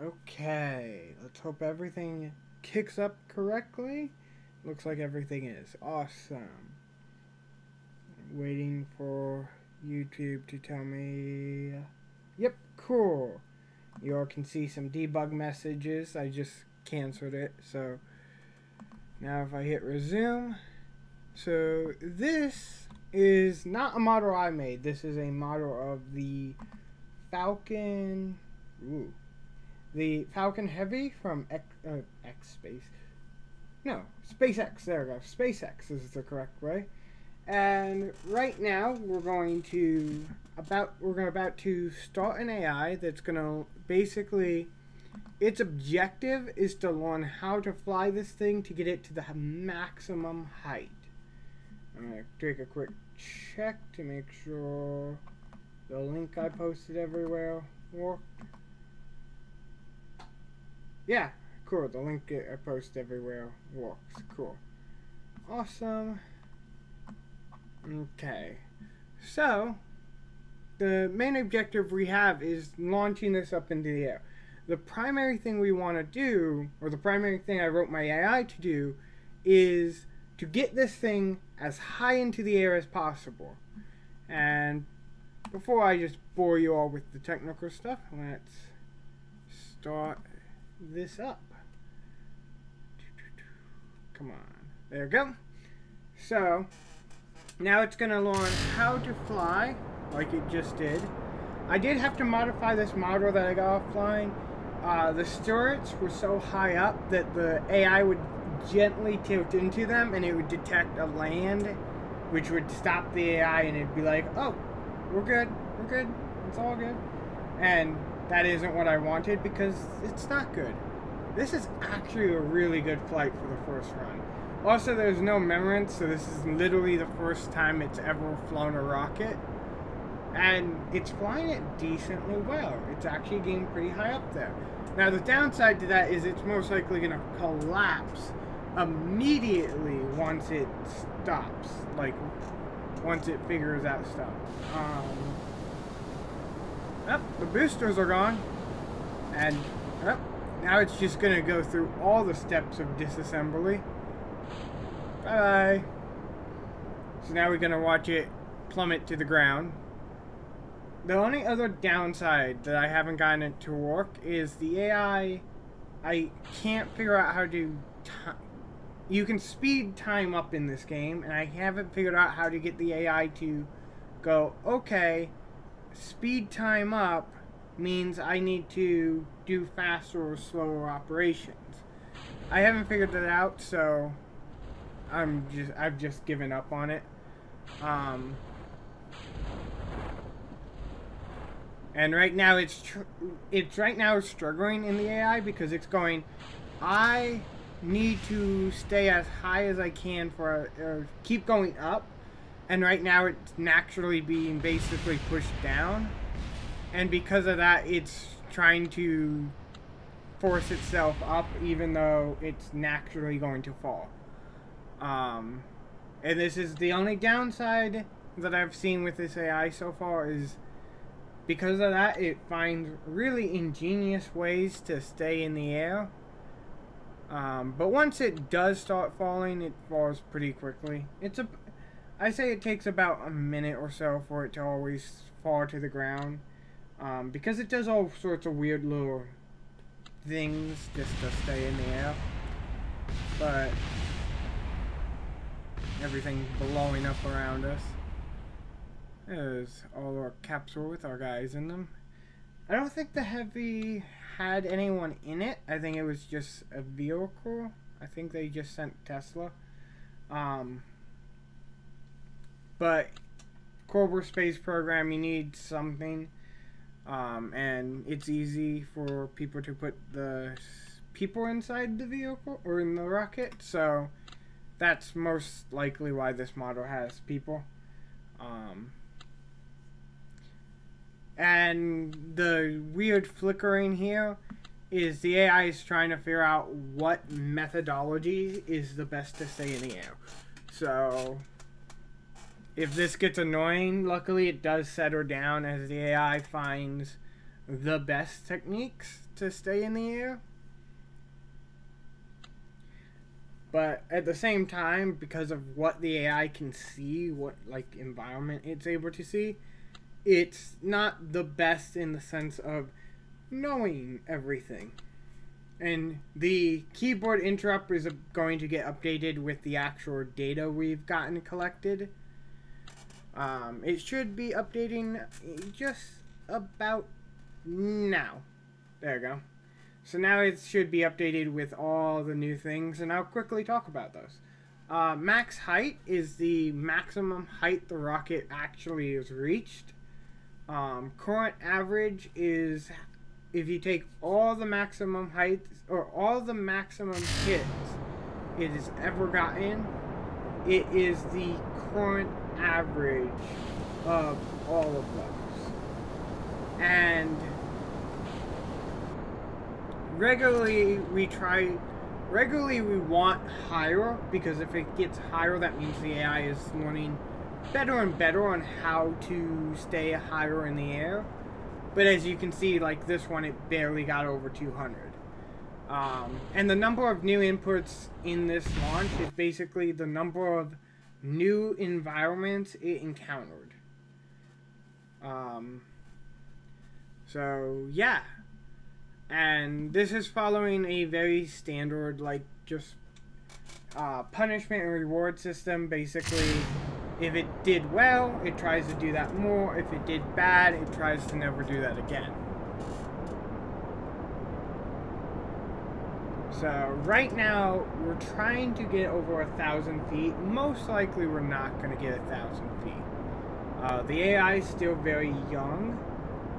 Okay, let's hope everything kicks up correctly. Looks like everything is awesome. Waiting for YouTube to tell me. Yep, cool. You all can see some debug messages. I just canceled it. So now if I hit resume. So this is not a model I made. This is a model of the Falcon. Ooh. The Falcon Heavy from X Space. No, SpaceX. There we go. SpaceX is the correct way. And right now we're going to about to start an AI that's going to basically, its objective is to learn how to fly this thing to get it to the maximum height. I'm going to take a quick check to make sure the link I posted everywhere worked. Yeah, cool. The link I post everywhere works. Cool. Awesome. Okay. So, the main objective we have is launching this up into the air. The primary thing we want to do, or the primary thing I wrote my AI to do, is to get this thing as high into the air as possible. And before I just bore you all with the technical stuff, let's start this up. Come on. There we go. So, now it's going to learn how to fly, like it just did. I did have to modify this model that I got offline. The turrets were so high up that the AI would gently tilt into them and it would detect a land, which would stop the AI and it'd be like, oh, we're good, it's all good. And that isn't what I wanted because it's not good. This is actually a really good flight for the first run. Also, there's no memorance, so this is literally the first time it's ever flown a rocket. And it's flying it decently well. It's actually getting pretty high up there. Now, the downside to that is it's most likely going to collapse immediately once it stops. Like, once it figures out stuff. The boosters are gone. And, now it's just going to go through all the steps of disassembly. Bye-bye. So now we're going to watch it plummet to the ground. The only other downside that I haven't gotten it to work is the AI. I can't figure out how to... You can speed time up in this game, and I haven't figured out how to get the AI to go, okay, speed time up means I need to do faster or slower operations. I haven't figured that out, so I've just given up on it. And right now it's right now struggling in the AI because it's going, I need to stay as high as I can or keep going up, and right now it's naturally being basically pushed down, and because of that it's trying to force itself up even though it's naturally going to fall. And this is the only downside that I've seen with this AI so far, is because of that it finds really ingenious ways to stay in the air. But once it does start falling, it falls pretty quickly. I say it takes about a minute or so for it to always fall to the ground. Because it does all sorts of weird little things just to stay in the air. But everything blowing up around us. There's all our capsule with our guys in them. I don't think the Heavy had anyone in it. I think it was just a vehicle. I think they just sent Tesla. But Kerbal space program, you need something. And it's easy for people to put the people inside the vehicle or in the rocket. So that's most likely why this model has people. And the weird flickering here is the AI is trying to figure out what methodology is the best to stay in the air. So if this gets annoying, luckily it does settle down as the AI finds the best techniques to stay in the air. But at the same time, because of what the AI can see, what like environment it's able to see, it's not the best in the sense of knowing everything. And the keyboard interrupt is going to get updated with the actual data we've gotten collected. It should be updating just about now. There we go. So now it should be updated with all the new things, and I'll quickly talk about those. Max height is the maximum height the rocket actually has reached. Current average is, if you take all the maximum heights, or all the maximum hits it has ever gotten, it is the current average of all of those. And regularly we want higher, because if it gets higher, that means the AI is learning better and better on how to stay higher in the air. But as you can see, like this one, it barely got over 200. And the number of new inputs in this launch is basically the number of new environments it encountered. So yeah. And this is following a very standard, like, just punishment and reward system. Basically, if it did well, it tries to do that more. If it did bad, it tries to never do that again. So right now, we're trying to get over 1,000 feet. Most likely, we're not going to get 1,000 feet. The AI is still very young,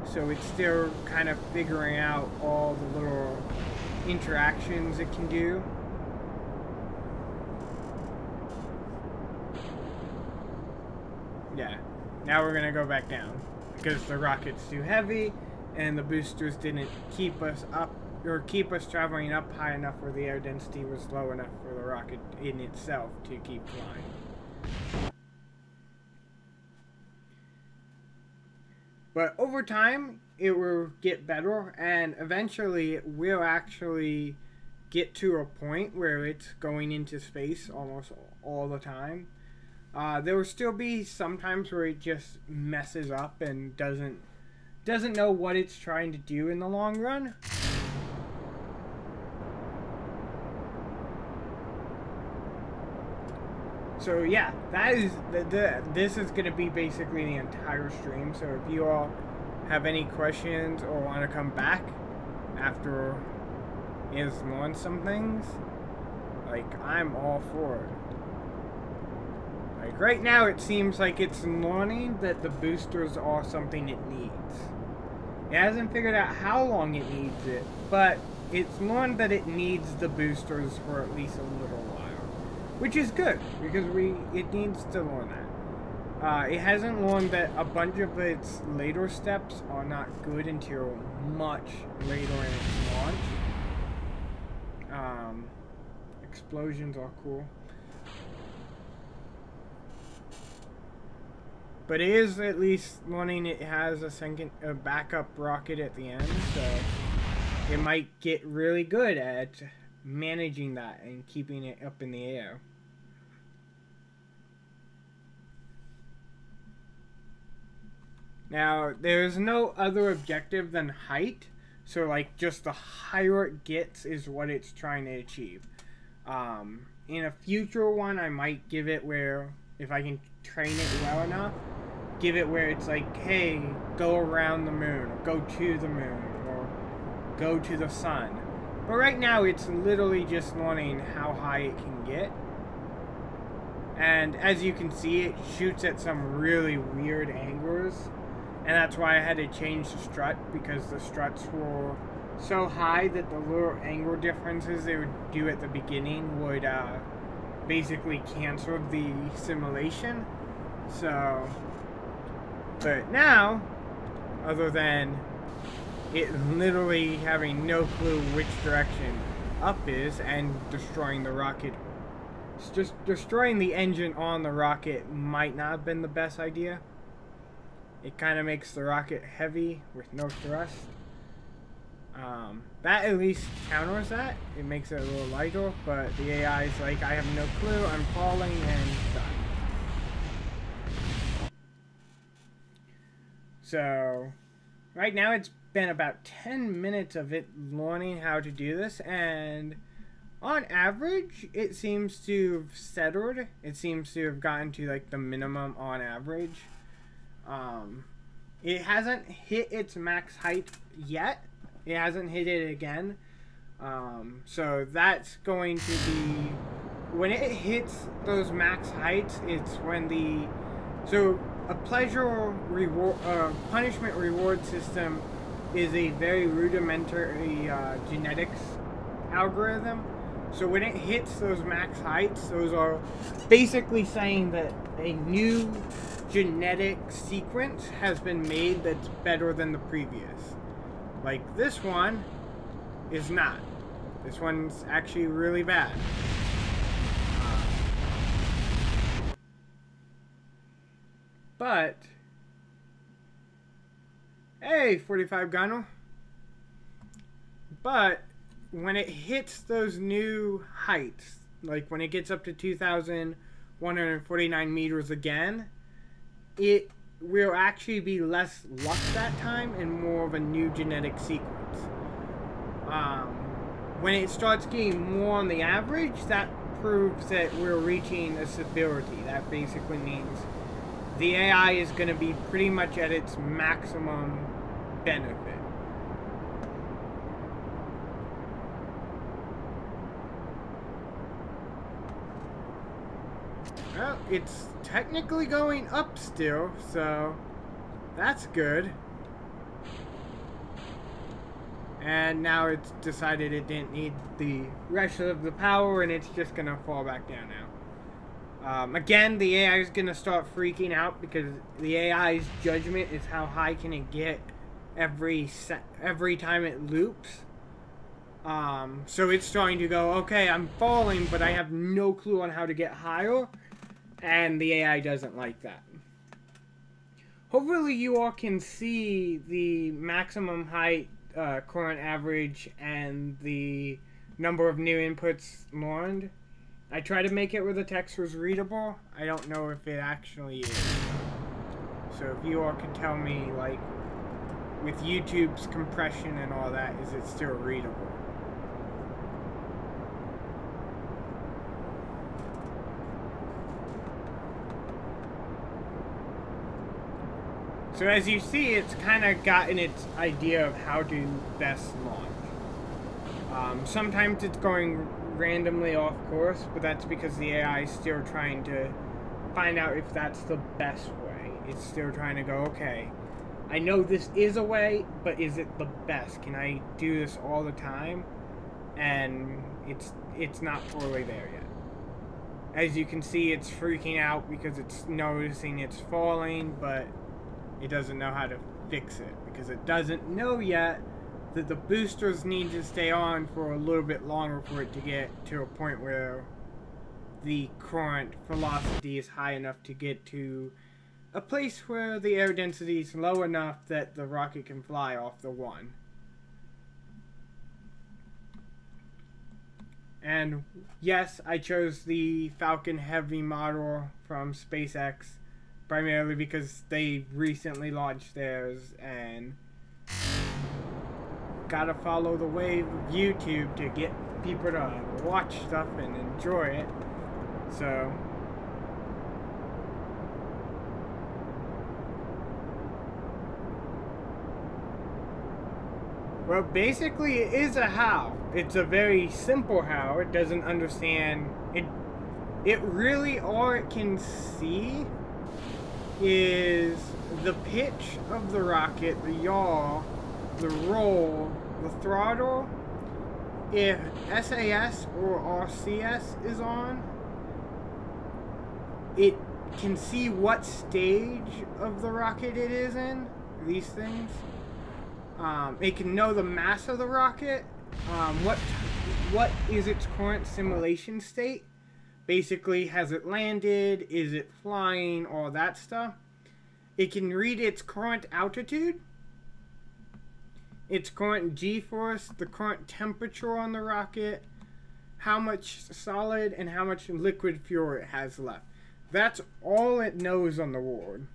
so it's still kind of figuring out all the little interactions it can do. Yeah, now we're gonna go back down because the rocket's too heavy and the boosters didn't keep us up, or keep us traveling up high enough where the air density was low enough for the rocket in itself to keep flying. But over time, it will get better, and eventually it will actually get to a point where it's going into space almost all the time. There will still be some times where it just messes up and doesn't know what it's trying to do in the long run. So yeah, that is this is going to be basically the entire stream. So if you all have any questions or want to come back after it's learned some things, like, I'm all for it. Like right now, it seems like it's learning that the boosters are something it needs. It hasn't figured out how long it needs it, but it's learned that it needs the boosters for at least a little while. Which is good, because it needs to learn that. It hasn't learned that a bunch of its later steps are not good until much later in its launch. Explosions are cool. But it is at least learning it has a backup rocket at the end, so it might get really good at managing that and keeping it up in the air. Now, there's no other objective than height, so like just the higher it gets is what it's trying to achieve. In a future one, I might give it where, if I can train it well enough, give it where it's like, hey, go around the moon, or go to the moon, or go to the sun. But right now, it's literally just learning how high it can get. And as you can see, it shoots at some really weird angles. And that's why I had to change the strut, because the struts were so high that the little angle differences they would do at the beginning would basically cancel the simulation. So, but now, other than it literally having no clue which direction up is and destroying the rocket, just destroying the engine on the rocket might not have been the best idea. It kind of makes the rocket heavy with no thrust. That at least counters that. It makes it a little lighter, but the AI is like, I have no clue, I'm falling, and done. So, right now it's been about 10 minutes of it learning how to do this, and on average, it seems to have settled. It seems to have gotten to like the minimum on average. It hasn't hit its max height yet. It hasn't hit it again. So that's going to be, when it hits those max heights, it's when so a pleasure reward, punishment reward system is a very rudimentary genetics algorithm. So when it hits those max heights, those are basically saying that a new genetic sequence has been made that's better than the previous. Like this one is not. This one's actually really bad. But hey, 45 gunner. But when it hits those new heights, like when it gets up to 2,149 meters again, it will actually be less luck that time and more of a new genetic sequence. When it starts getting more on the average, that proves that we're reaching a stability. That basically means the AI is going to be pretty much at its maximum benefit. Well, it's technically going up still, so that's good. And now it's decided it didn't need the rest of the power, and it's just gonna fall back down now. Again, the AI is gonna start freaking out because the AI's judgment is how high can it get every time it loops. So it's starting to go, okay, I'm falling, but I have no clue on how to get higher. And the AI doesn't like that. Hopefully you all can see the maximum height, current average, and the number of new inputs learned. I try to make it where the text was readable. I don't know if it actually is. So if you all can tell me, like, with YouTube's compression and all that, is it still readable? So as you see, it's kind of gotten its idea of how to best launch. Sometimes it's going randomly off course, but that's because the AI is still trying to find out if that's the best way. It's still trying to go, okay, I know this is a way, but is it the best? Can I do this all the time? And it's not totally there yet. As you can see, it's freaking out because it's noticing it's falling, but it doesn't know how to fix it because it doesn't know yet that the boosters need to stay on for a little bit longer for it to get to a point where the current velocity is high enough to get to a place where the air density is low enough that the rocket can fly off the one. And yes, I chose the Falcon Heavy model from SpaceX primarily because they recently launched theirs and gotta follow the wave of YouTube to get people to watch stuff and enjoy it. So well, basically it is a how. It's a very simple how. It doesn't understand it. It really, all it can see is the pitch of the rocket, the yaw, the roll, the throttle. If SAS or RCS is on, it can see what stage of the rocket it is in, these things. It can know the mass of the rocket, what is its current simulation state. Basically, has it landed, is it flying, all that stuff. It can read its current altitude. its current G-force, the current temperature on the rocket, how much solid and how much liquid fuel it has left. That's all it knows on the board.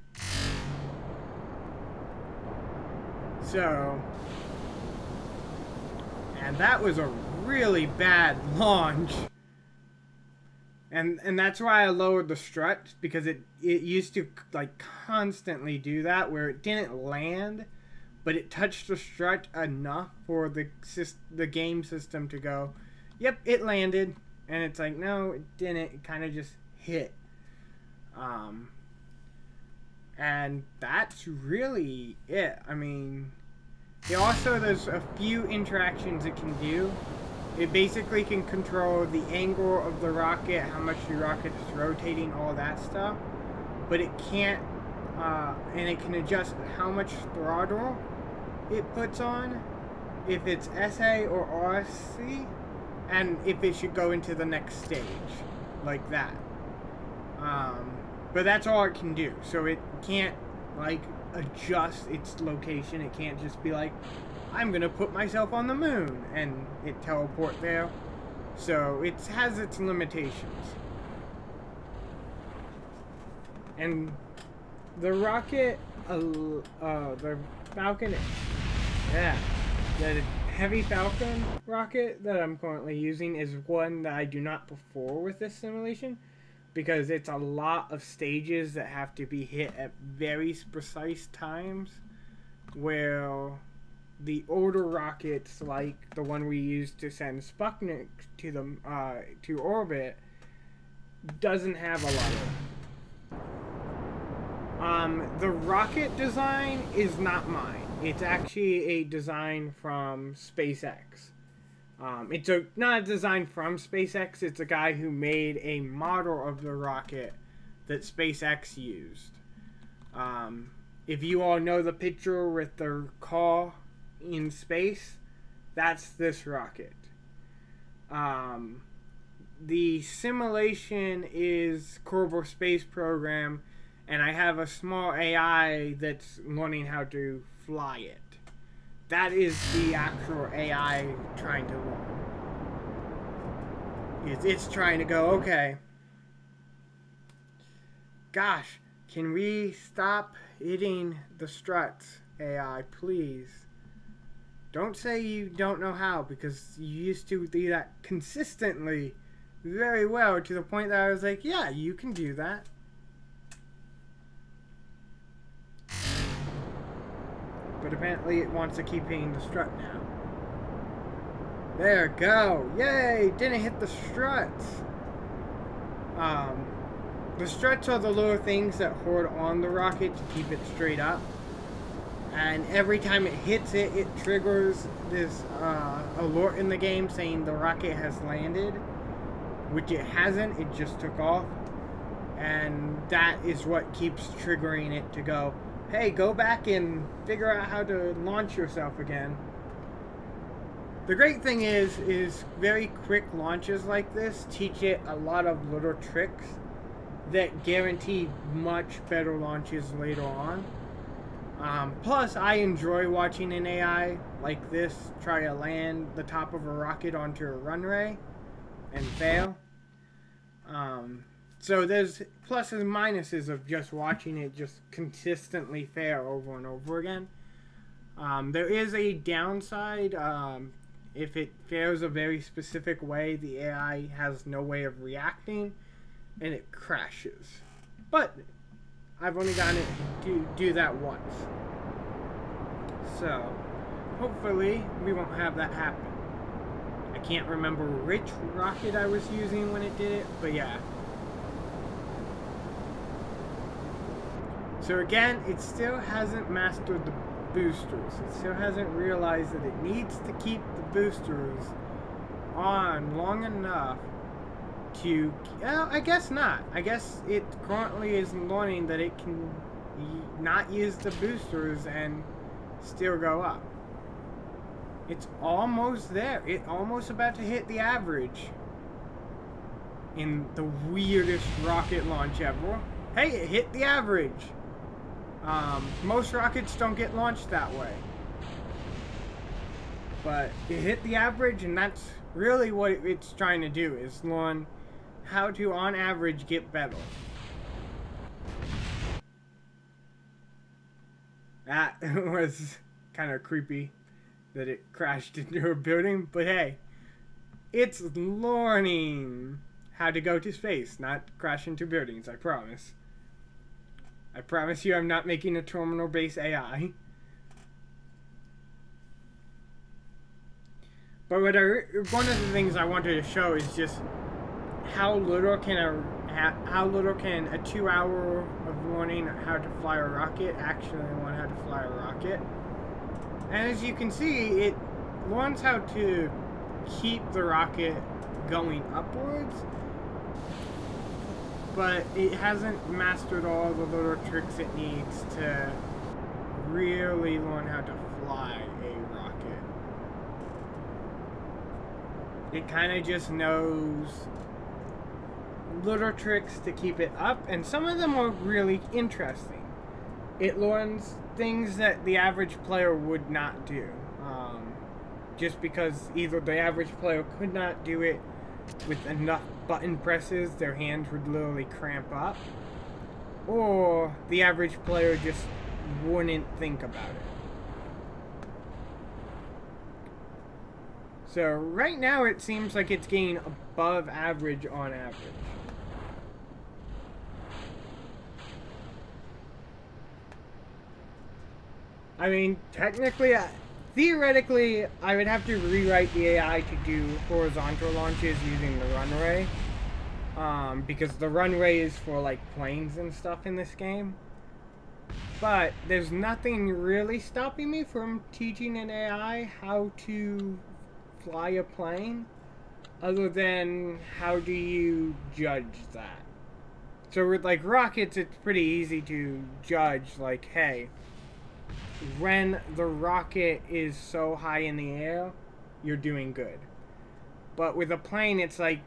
So, and that was a really bad launch. And that's why I lowered the strut, because it used to like constantly do that, where it didn't land, but it touched the strut enough for the game system to go, yep, it landed. And it's like, no, it didn't. It kind of just hit. And that's really it. I mean, there's a few interactions it can do. It basically can control the angle of the rocket, how much the rocket is rotating, all that stuff. But it can't, and it can adjust how much throttle it puts on, if it's SA or RC, and if it should go into the next stage, like that. But that's all it can do. So it can't, like, adjust its location. It can't just be like, I'm gonna put myself on the moon and it teleport there. So it has its limitations. And the rocket, the Falcon, yeah, the heavy Falcon rocket that I'm currently using is one that I do not prefer with this simulation, because it's a lot of stages that have to be hit at very precise times, where the older rockets, like the one we used to send Sputnik to the to orbit, doesn't have a lot of. The rocket design is not mine. It's actually a design from SpaceX. It's not a design from SpaceX. It's a guy who made a model of the rocket that SpaceX used. If you all know the picture with the car in space, that's this rocket. The simulation is Kerbal space program, and I have a small AI that's learning how to fly it. That is the actual AI trying to learn. It's trying to go, okay, gosh, can we stop hitting the struts, AI, please? Don't say you don't know how, because you used to do that consistently very well, to the point that I was like, yeah, you can do that. But apparently it wants to keep hitting the strut now. There, go! Yay! Didn't hit the struts! The struts are the little things that hold on the rocket to keep it straight up. And every time it hits it, it triggers this alert in the game saying the rocket has landed. Which it hasn't, it just took off. And that is what keeps triggering it to go, hey, go back and figure out how to launch yourself again. The great thing is very quick launches like this teach it a lot of little tricks that guarantee much better launches later on. Plus, I enjoy watching an AI like this try to land the top of a rocket onto a runway and fail. So there's pluses and minuses of just watching it just consistently fail over and over again. There is a downside. If it fails a very specific way, the AI has no way of reacting, and it crashes. But I've only gotten it to do that once. So hopefully we won't have that happen. I can't remember which rocket I was using when it did it, but yeah. So again, it still hasn't mastered the boosters. It still hasn't realized that it needs to keep the boosters on long enough to... Well, I guess not. I guess it currently is learning that it can not use the boosters and still go up. It's almost there. It's almost about to hit the average in the weirdest rocket launch ever. Hey, it hit the average. Most rockets don't get launched that way. But it hit the average, and that's really what it's trying to do, is learn how to, on average, get better. That was kind of creepy that it crashed into a building, but hey, it's learning how to go to space, not crash into buildings, I promise. I promise you I'm not making a terminal-based AI. But one of the things I wanted to show is just how little can a 2 hour of learning how to fly a rocket actually learn how to fly a rocket. And as you can see, it learns how to keep the rocket going upwards, but it hasn't mastered all the little tricks it needs to really learn how to fly a rocket. It kind of just knows little tricks to keep it up, and some of them are really interesting. It learns things that the average player would not do, just because either the average player could not do it with enough button presses, their hands would literally cramp up, or the average player just wouldn't think about it. So right now it seems like it's getting above average on average. I mean, technically, theoretically, I would have to rewrite the AI to do horizontal launches using the runway. Because the runway is for, like, planes and stuff in this game. But there's nothing really stopping me from teaching an AI how to fly a plane, other than how do you judge that. So with, like, rockets, it's pretty easy to judge, like, hey, when the rocket is so high in the air, you're doing good. But with a plane, it's like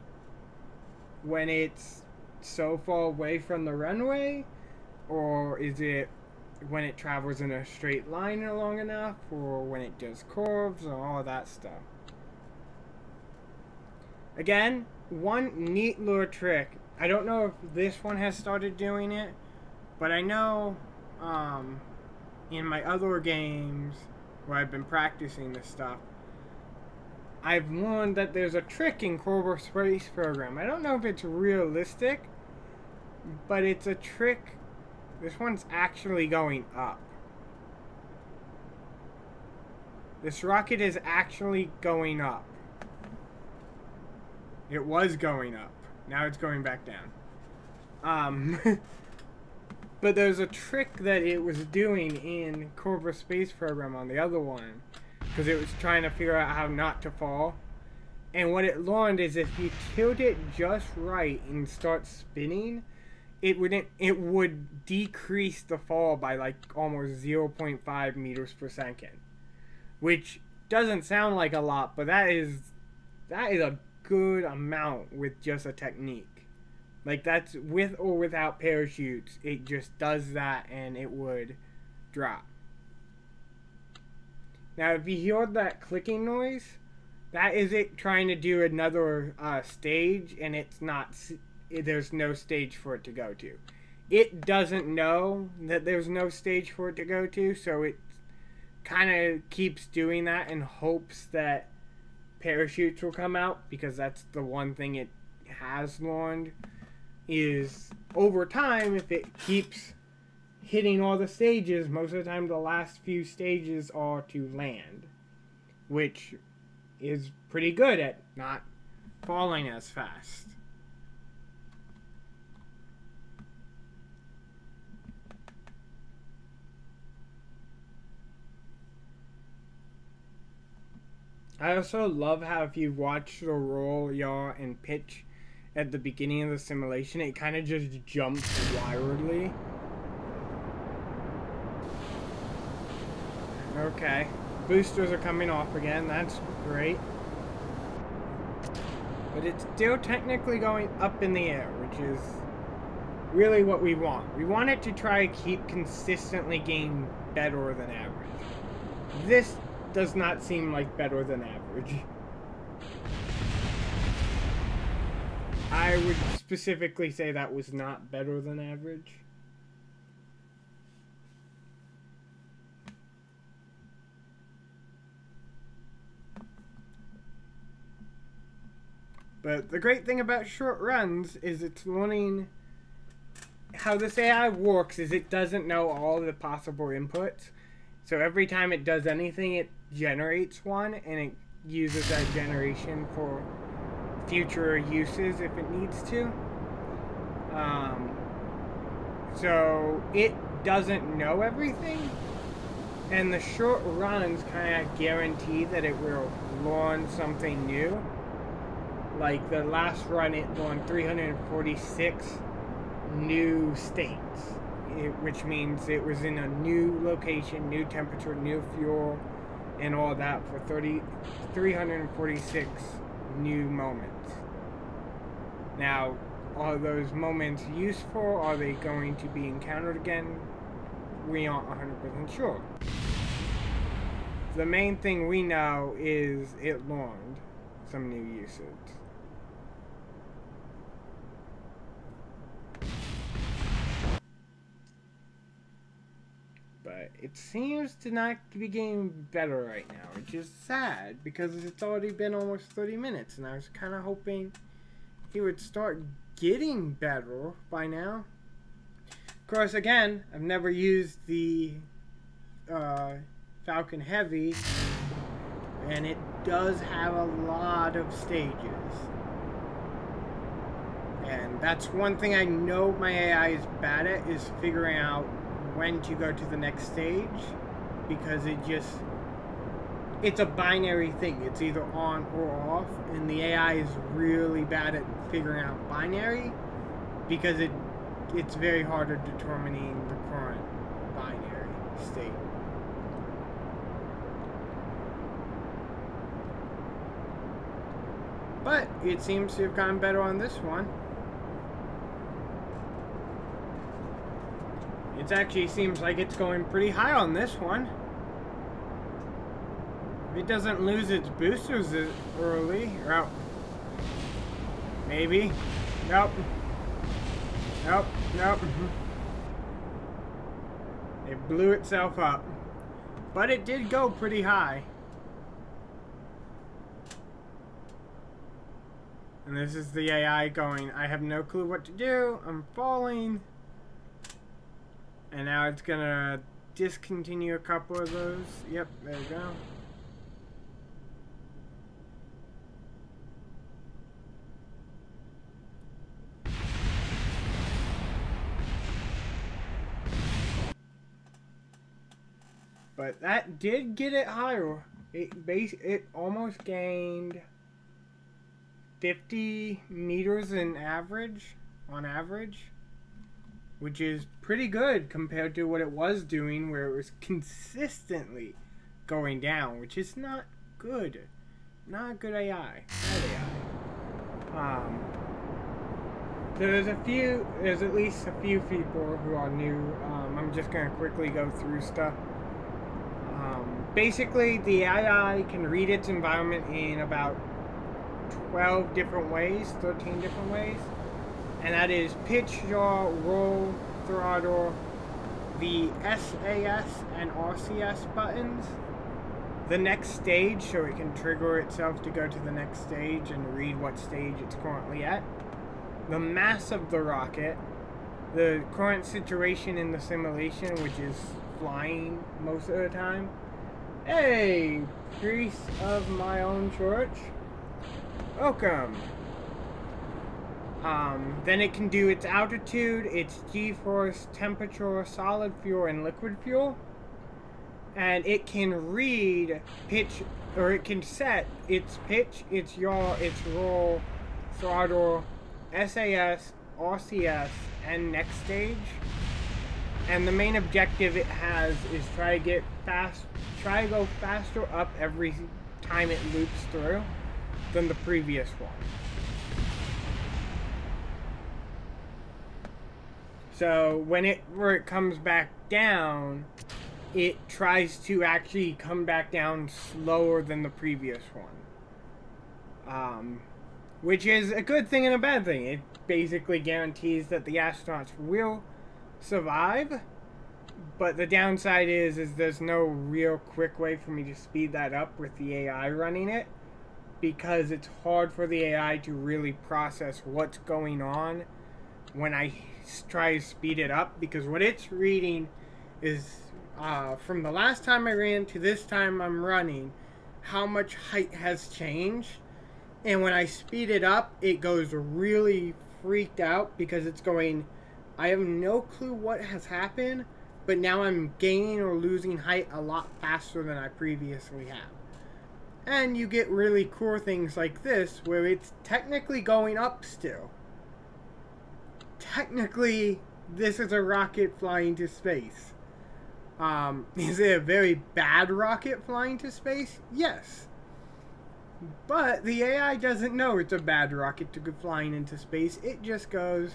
when it's so far away from the runway, or is it when it travels in a straight line long enough, or when it does curves, or all that stuff. Again, one neat little trick. I don't know if this one has started doing it, but I know in my other games where I've been practicing this stuff, I've learned that there's a trick in Kerbal Space Program. I don't know if it's realistic, but it's a trick. This one's actually going up. This rocket is actually going up. It was going up. Now it's going back down. But there's a trick that it was doing in Kerbal Space Program on the other one, because it was trying to figure out how not to fall. And what it learned is if you tilt it just right and start spinning, it would decrease the fall by like almost 0.5 meters per second, which doesn't sound like a lot, but that is a good amount with just a technique. Like, that's with or without parachutes, it just does that and it would drop. Now, if you hear that clicking noise, that is it trying to do another stage, and it's not, there's no stage for it to go to. It doesn't know that there's no stage for it to go to, so it kind of keeps doing that and hopes that parachutes will come out, because that's the one thing it has learned, is over time, if it keeps hitting all the stages, most of the time the last few stages are to land, which is pretty good at not falling as fast. I also love how if you watch the roll, yaw, and pitch at the beginning of the simulation, it kind of just jumps wildly. Okay, boosters are coming off again, that's great. But it's still technically going up in the air, which is really what we want. We want it to try to keep consistently getting better than average. This does not seem like better than average. I would specifically say that was not better than average. But the great thing about short runs is it's learning how this AI works is it doesn't know all the possible inputs. So every time it does anything, it generates one, and it uses that generation for future uses if it needs to. So it doesn't know everything, and the short runs kind of guarantee that it will learn something new. Like the last run, it learned 346 new states, which means it was in a new location, new temperature, new fuel, and all that for 346 new moments. Now, are those moments useful? Are they going to be encountered again? We aren't 100% sure. The main thing we know is it learned some new uses. But it seems to not be getting better right now, which is sad because it's already been almost 30 minutes, and I was kind of hoping he would start getting better by now. Of course, again, I've never used the Falcon Heavy, and it does have a lot of stages. And that's one thing I know my AI is bad at, is figuring out when to go to the next stage, because it's a binary thing. It's either on or off, and the AI is really bad at figuring out binary because it's very hard at determining the current binary state. But it seems to have gotten better on this one. It actually seems like it's going pretty high on this one. If it doesn't lose its boosters early, or out. Maybe. Nope. Nope. Nope. It blew itself up. But it did go pretty high. And this is the AI going, I have no clue what to do. I'm falling. And now it's gonna discontinue a couple of those. Yep, there we go. But that did get it higher. It almost gained 50 meters on average, which is pretty good compared to what it was doing, where it was consistently going down, which is not good. Not good AI. Bad AI. So there's at least a few people who are new. I'm just gonna quickly go through stuff. Basically, the AI can read its environment in about 12 different ways, 13 different ways. And that is pitch, yaw, roll, throttle, the SAS and RCS buttons, the next stage, so it can trigger itself to go to the next stage and read what stage it's currently at, the mass of the rocket, the current situation in the simulation, which is flying most of the time. Hey, priest of my own church, welcome. Then it can do its altitude, its G-force, temperature, solid fuel, and liquid fuel. And it can read pitch, or it can set its pitch, its yaw, its roll, throttle, SAS, RCS, and next stage. And the main objective it has is try to go faster up every time it loops through than the previous one. So where it comes back down, it tries to actually come back down slower than the previous one. Which is a good thing and a bad thing. It basically guarantees that the astronauts will survive, but the downside is there's no real quick way for me to speed that up with the AI running it, because it's hard for the AI to really process what's going on when I try to speed it up, because what it's reading is from the last time I ran to this time I'm running, how much height has changed. And when I speed it up, it goes really freaked out because it's going, I have no clue what has happened, but now I'm gaining or losing height a lot faster than I previously have. And you get really cool things like this, where it's technically going up still. Technically, this is a rocket flying to space. Is it a very bad rocket flying to space? Yes. But the AI doesn't know it's a bad rocket to go flying into space. It just goes,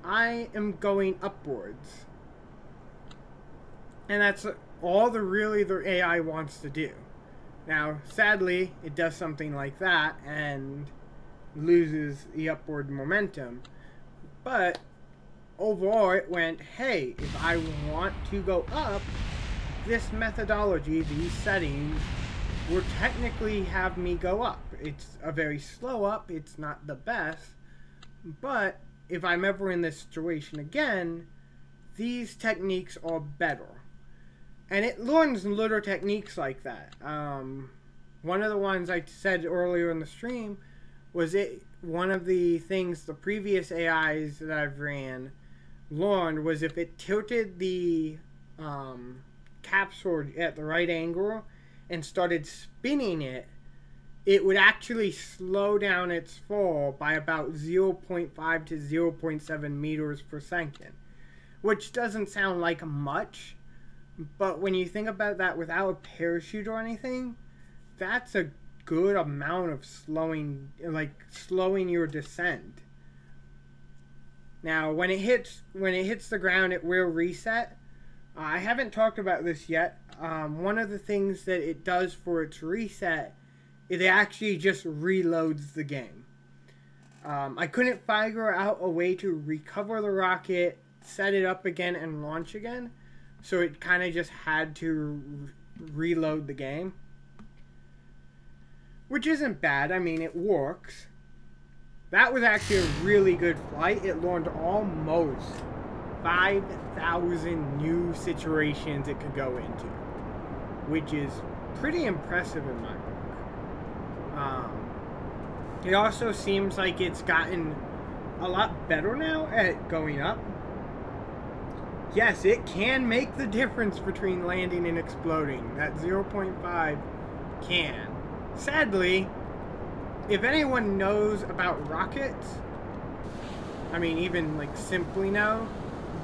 I am going upwards. And that's all the AI wants to do. Now, sadly, it does something like that and loses the upward momentum. But overall, it went, hey, if I want to go up, this methodology, these settings, will technically have me go up. It's a very slow up, it's not the best, but if I'm ever in this situation again, these techniques are better. And it learns little techniques like that. One of the ones I said earlier in the stream was one of the things the previous AIs that I've ran learned was if it tilted the capsule at the right angle and started spinning it, it would actually slow down its fall by about 0.5 to 0.7 meters per second, which doesn't sound like much, but when you think about that without a parachute or anything, that's a good amount of slowing your descent. Now, when it hits the ground, it will reset. I haven't talked about this yet. One of the things that it does for its reset, it actually just reloads the game. I couldn't figure out a way to recover the rocket, set it up again, and launch again. So it kind of just had to reload the game. Which isn't bad. I mean, it works. That was actually a really good flight. It learned almost 5,000 new situations it could go into, which is pretty impressive in my book. It also seems like it's gotten a lot better now at going up. Yes, it can make the difference between landing and exploding. That 0.5 can. Sadly, if anyone knows about rockets, I mean, even like simply know,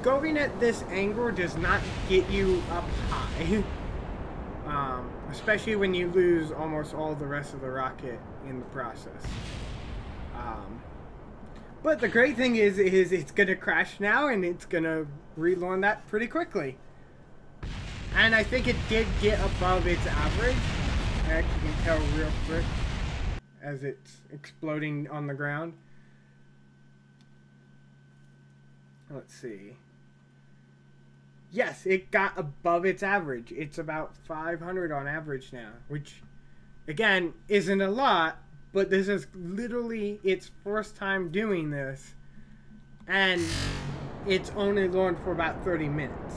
going at this angle does not get you up high. Especially when you lose almost all the rest of the rocket in the process. But the great thing is it's going to crash now, and it's going to relearn that pretty quickly. And I think it did get above its average. I actually can tell real quick as it's exploding on the ground. Let's see. Yes, it got above its average. It's about 500 on average now, which, again, isn't a lot, but this is literally its first time doing this, and it's only learned for about 30 minutes.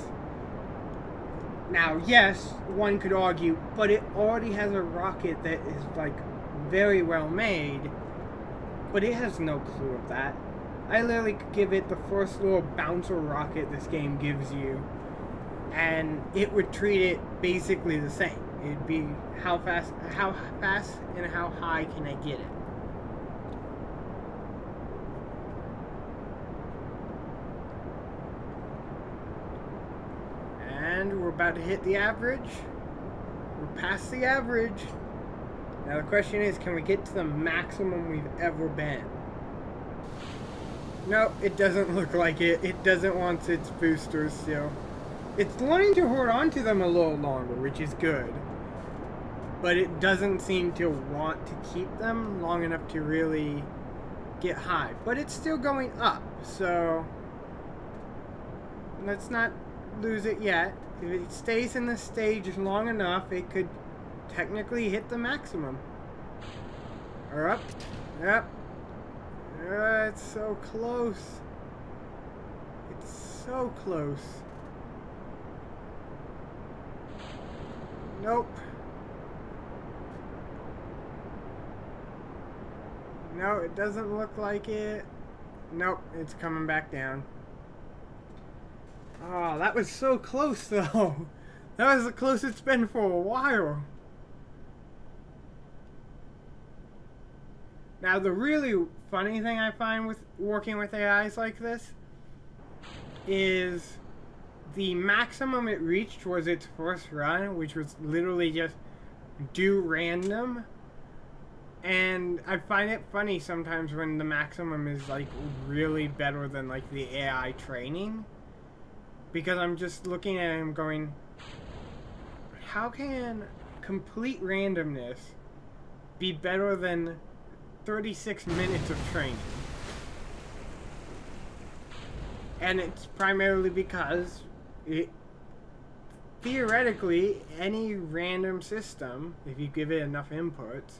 Now, yes, one could argue, but it already has a rocket that is, like, very well made, but it has no clue of that. I literally could give it the first little bouncer rocket this game gives you, and it would treat it basically the same. It'd be how fast and how high can I get it? And we're about to hit the average. We're past the average. Now the question is, can we get to the maximum we've ever been? No, it doesn't look like it. It doesn't want its boosters still. It's learning to hold on to them a little longer, which is good. But it doesn't seem to want to keep them long enough to really get high. But it's still going up, so let's not lose it yet. If it stays in this stage long enough, it could technically hit the maximum. Or up. Yep. It's so close. It's so close. Nope. No, it doesn't look like it. Nope, it's coming back down. Oh, that was so close though. That was the closest it's been for a while. Now, the really funny thing I find with working with AIs like this is the maximum it reached was its first run, which was literally just do random. And I find it funny sometimes when the maximum is like really better than like the AI training. Because I'm just looking at him going, how can complete randomness be better than 36 minutes of training? And it's primarily because theoretically any random system, if you give it enough inputs,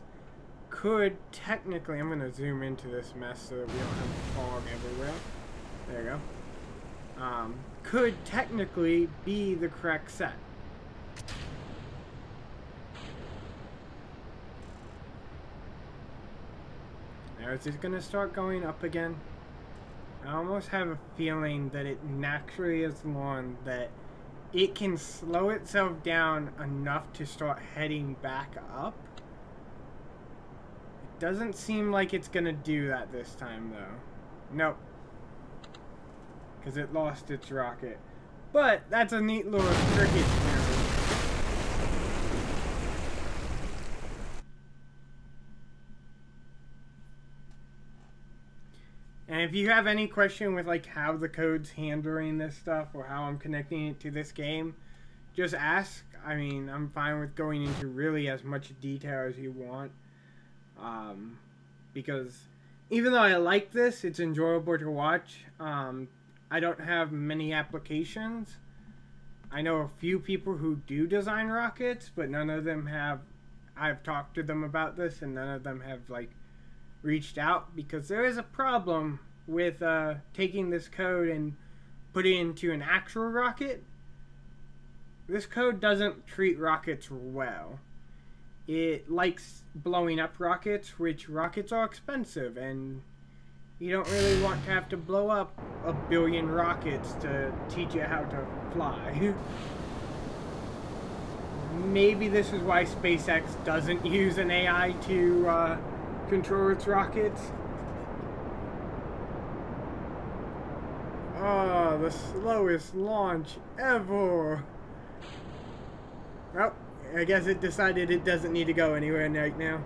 could technically, I'm going to zoom into this mess so that we don't have fog everywhere. There you go. Could technically be the correct set. Now is it going to start going up again? I almost have a feeling that it naturally is one that it can slow itself down enough to start heading back up. It doesn't seem like it's going to do that this time though. Nope. Because it lost its rocket. But that's a neat little trick experiment. And if you have any question with like how the code's handling this stuff or how I'm connecting it to this game, just ask. I mean, I'm fine with going into really as much detail as you want. Because even though I like this, it's enjoyable to watch. I don't have many applications. I know a few people who do design rockets, but none of them have. I've talked to them about this, and none of them have like reached out because there is a problem with taking this code and putting it into an actual rocket. This code doesn't treat rockets well. It likes blowing up rockets, which rockets are expensive, and you don't really want to have to blow up 1 billion rockets to teach you how to fly. Maybe this is why SpaceX doesn't use an AI to control its rockets. Oh, the slowest launch ever. Well, I guess it decided it doesn't need to go anywhere right now.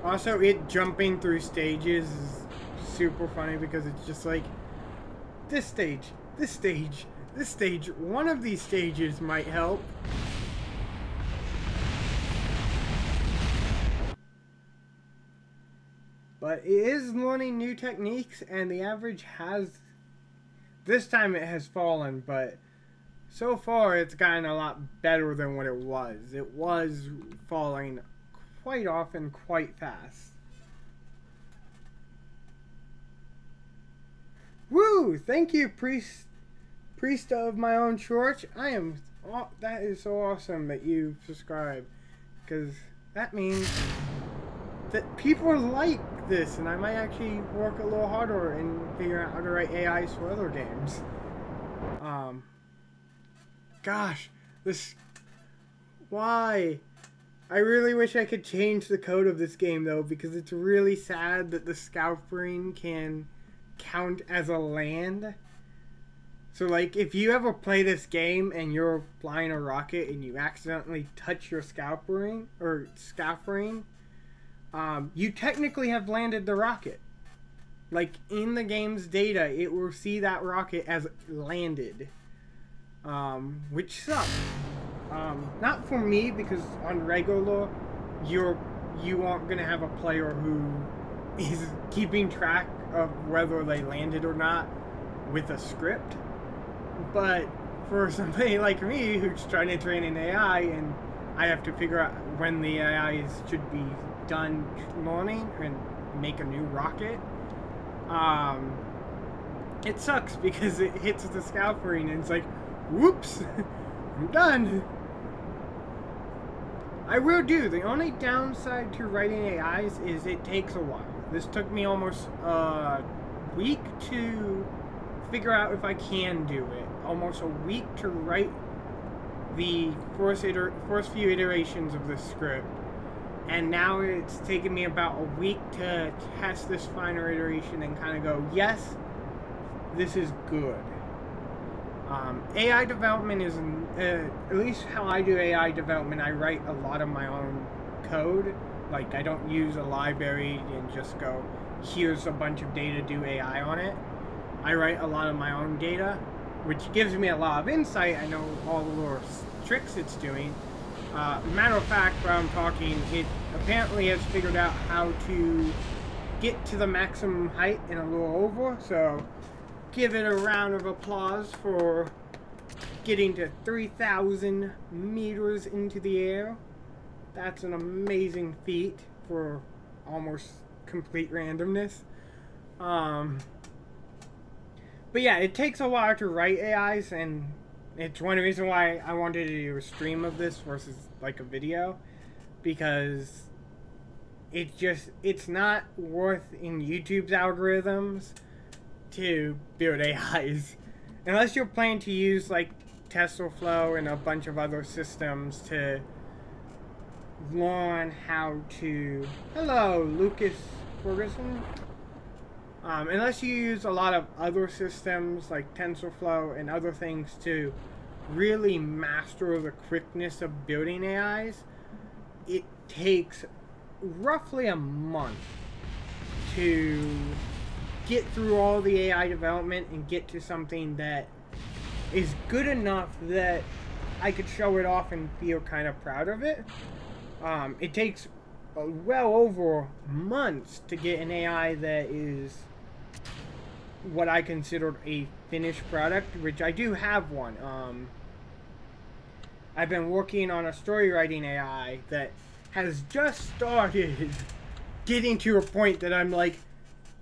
Also, it jumping through stages is super funny because it's just like, this stage, this stage, this stage, one of these stages might help. But it is learning new techniques, and the average has, this time it has fallen, but so far it's gotten a lot better than what it was. It was falling quite often, quite fast. Woo! Thank you, priest of my own church. That is so awesome that you subscribe, because that means that people like this, and I might actually work a little harder and figure out how to write AIs for other games. Gosh, why? I really wish I could change the code of this game though, because it's really sad that the scalpering can count as a land. So, like, if you ever play this game and you're flying a rocket and you accidentally touch your scaffolding, you technically have landed the rocket. Like, in the game's data, it will see that rocket as landed. Which sucks. Not for me, because on regular, you aren't going to have a player who is keeping track of whether they landed or not with a script. But for somebody like me who's trying to train an AI and I have to figure out when the AI should be done learning and make a new rocket, it sucks because it hits the scaffolding and it's like, whoops, I'm done. I will do. The only downside to writing AIs is it takes a while. This took me almost a week to figure out if I can do it. Almost a week to write the first few iterations of the script. And now it's taken me about a week to test this final iteration and kind of go, yes, this is good. AI development is, at least how I do AI development, I write a lot of my own code. Like, I don't use a library and just go, here's a bunch of data, do AI on it. I write a lot of my own data, which gives me a lot of insight. I know all the little tricks it's doing. Matter of fact, while I'm talking, it apparently has figured out how to get to the maximum height in a little over, so give it a round of applause for getting to 3,000 meters into the air. That's an amazing feat for almost complete randomness. But yeah, it takes a while to write AIs, and it's one reason why I wanted to do a stream of this versus like a video, because it's not worth in YouTube's algorithms to build AIs unless you're planning to use like TensorFlow and a bunch of other systems to learn how to. Hello, Lucas Ferguson. Unless you use a lot of other systems like TensorFlow and other things to really master the quickness of building AIs, it takes roughly a month to get through all the AI development and get to something that is good enough that I could show it off and feel kind of proud of it. It takes well over months to get an AI that is what I considered a finished product, which I do have one. I've been working on a story writing AI that has just started getting to a point that I'm like,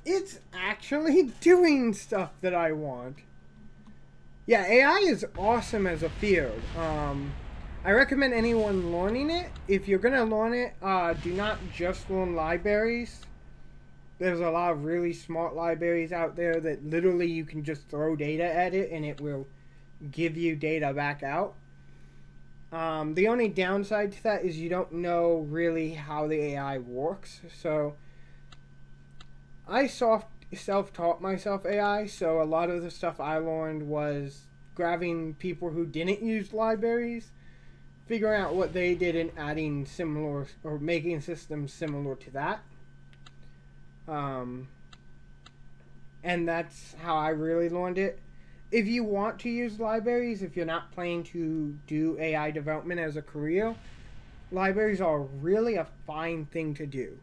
it's actually doing stuff that I want. Yeah, AI is awesome as a field. I recommend anyone learning it. If you're gonna learn it, do not just learn libraries. There's a lot of really smart libraries out there that literally you can just throw data at it and it will give you data back out. The only downside to that is you don't know really how the AI works. So I self-taught myself AI, so a lot of the stuff I learned was grabbing people who didn't use libraries, figuring out what they did and adding similar or making systems similar to that. And that's how I really learned it. If you want to use libraries, if you're not planning to do AI development as a career, libraries are really a fine thing to do.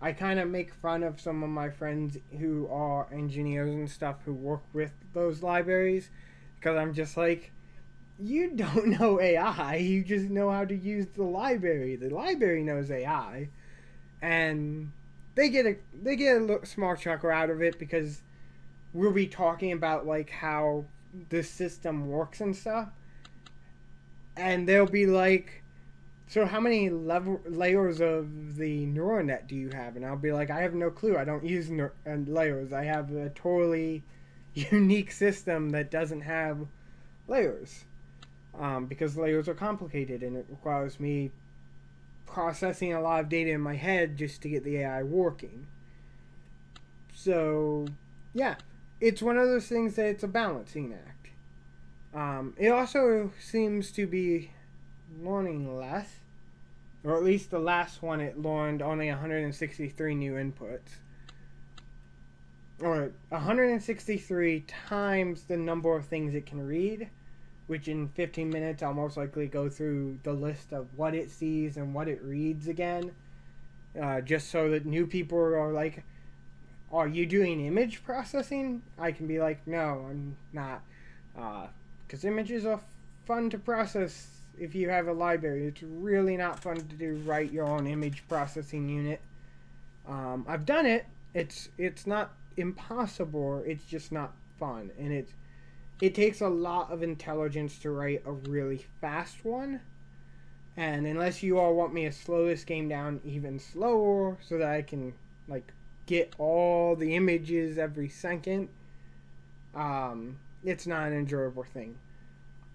I kind of make fun of some of my friends who are engineers and stuff who work with those libraries, because I'm just like, you don't know AI, you just know how to use the library. The library knows AI. And they get a small chuckle out of it because we'll be talking about like how this system works and stuff, and they'll be like, so how many layers of the neural net do you have? And I'll be like, I have no clue. I don't use layers. I have a totally unique system that doesn't have layers, because layers are complicated and it requires me processing a lot of data in my head just to get the AI working. So yeah, it's one of those things that it's a balancing act. It also seems to be learning less, or at least the last one it learned only 163 new inputs. Or 163 times the number of things it can read, which in 15 minutes I'll most likely go through the list of what it sees and what it reads again, just so that new people are like, are you doing image processing? I can be like, no, I'm not, because images are fun to process if you have a library. It's really not fun to do write your own image processing unit. I've done it. It's not impossible, it's just not fun, and it takes a lot of intelligence to write a really fast one, and unless you all want me to slow this game down even slower so that I can like get all the images every second, it's not an enjoyable thing.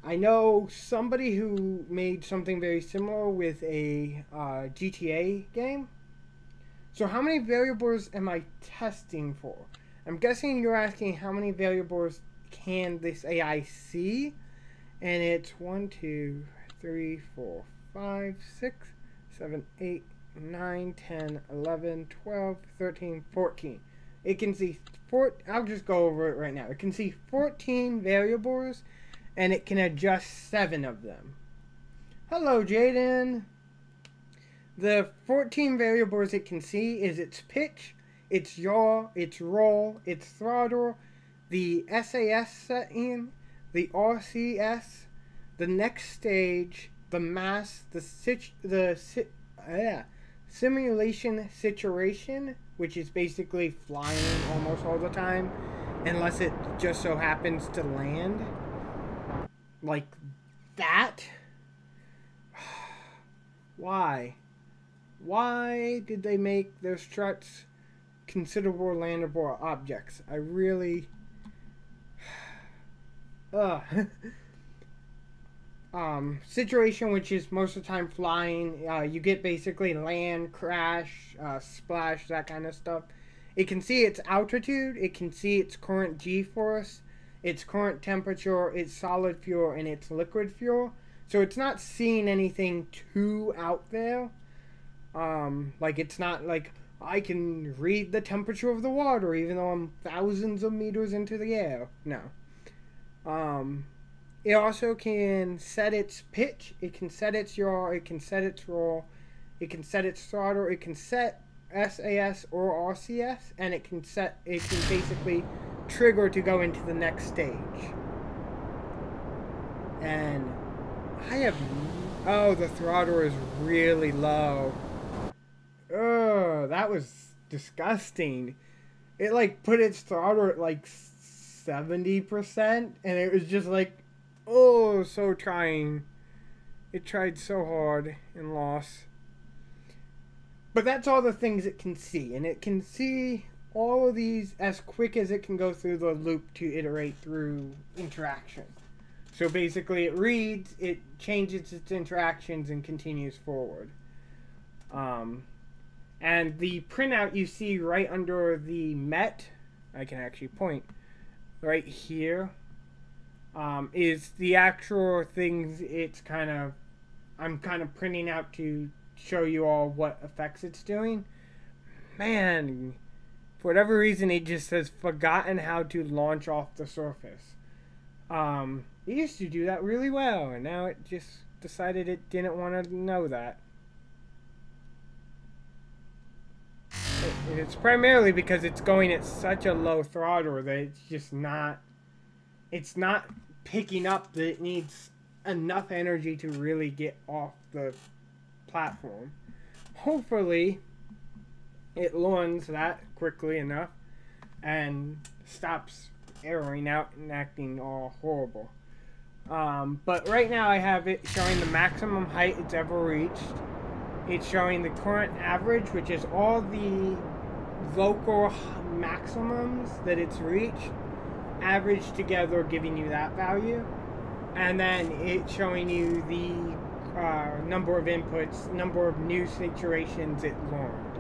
I know somebody who made something very similar with a GTA game. So how many variables am I testing for? I'm guessing you're asking how many variables can this AI see? And it's 1, 2, 3, 4, 5, 6, 7, 8, 9, 10, 11, 12, 13, 14. It can see I'll just go over it right now. It can see 14 variables, and it can adjust 7 of them. Hello, Jaden. The 14 variables it can see is its pitch, its yaw, its roll, its throttle, the SAS setting, the RCS, the next stage, the mass, simulation situation, which is basically flying almost all the time, unless it just so happens to land. Like that? Why? Why did they make their struts considerable landable objects? I really... situation, which is most of the time flying, you get basically land, crash, splash, that kind of stuff. It can see its altitude, it can see its current G-force, its current temperature, its solid fuel, and its liquid fuel. So it's not seeing anything too out there. Like, it's not like I can read the temperature of the water even though I'm thousands of meters into the air. No. It also can set its pitch, it can set its yaw, it can set its roll, it can set its throttle, it can set SAS or RCS, and it can basically trigger to go into the next stage. And the throttle is really low. Oh, that was disgusting. It like put its throttle at like 70%, and it was just like, oh, so trying. It tried so hard and lost. But that's all the things it can see, and it can see all of these as quick as it can go through the loop to iterate through interaction. So basically it reads, it changes its interactions, and continues forward. And the printout you see right under the MET, I can actually point right here, is the actual things I'm kind of printing out to show you all what effects it's doing. Man, for whatever reason it just says forgotten how to launch off the surface. It used to do that really well, and now it just decided it didn't want to know that. It's primarily because it's going at such a low throttle that it's just not picking up that it needs enough energy to really get off the platform. Hopefully it learns that quickly enough and stops erroring out and acting all horrible. But right now I have it showing the maximum height it's ever reached. It's showing the current average, which is all the local maximums that it's reached, averaged together, giving you that value. And then it's showing you the number of inputs, number of new situations it learned.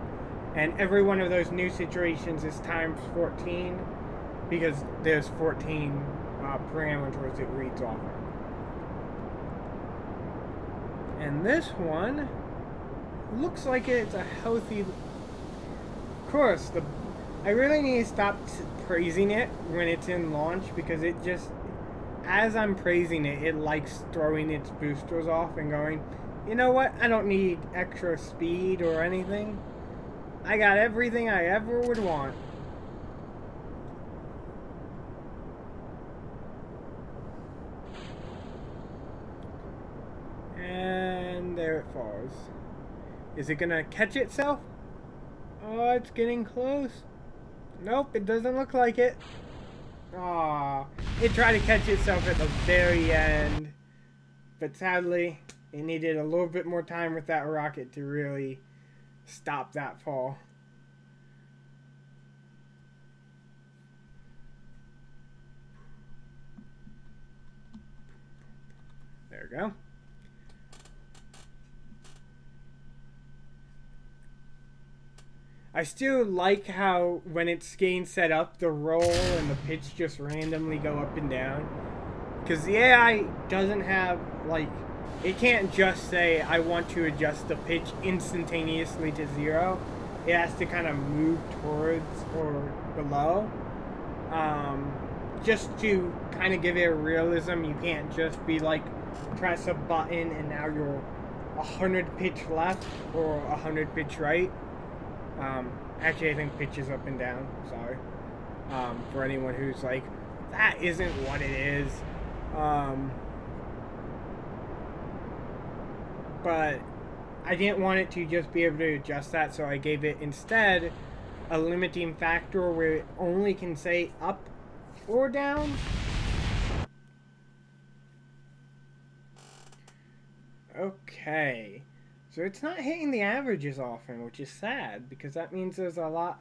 And every one of those new situations is times 14. because there's 14 parameters it reads off of. And this one looks like it's a healthy. Of course, I really need to stop praising it when it's in launch, because it just, as I'm praising it, it likes throwing its boosters off and going, you know what, I don't need extra speed or anything. I got everything I ever would want. And there it falls. Is it gonna catch itself? Oh, it's getting close. Nope, it doesn't look like it. Aw, it tried to catch itself at the very end, but sadly, it needed a little bit more time with that rocket to really stop that fall. There we go. I still like how when it's getting set up, the roll and the pitch just randomly go up and down. Because the AI doesn't have, like, it can't just say, I want to adjust the pitch instantaneously to 0. It has to kind of move towards or below. Just to kind of give it a realism, you can't just be like, press a button and now you're 100 pitch left or 100 pitch right. Actually, I think pitch is up and down. Sorry. For anyone who's like, that isn't what it is. But I didn't want it to just be able to adjust that, so I gave it instead a limiting factor where it only can say up or down. Okay. So it's not hitting the averages often, which is sad, because that means there's a lot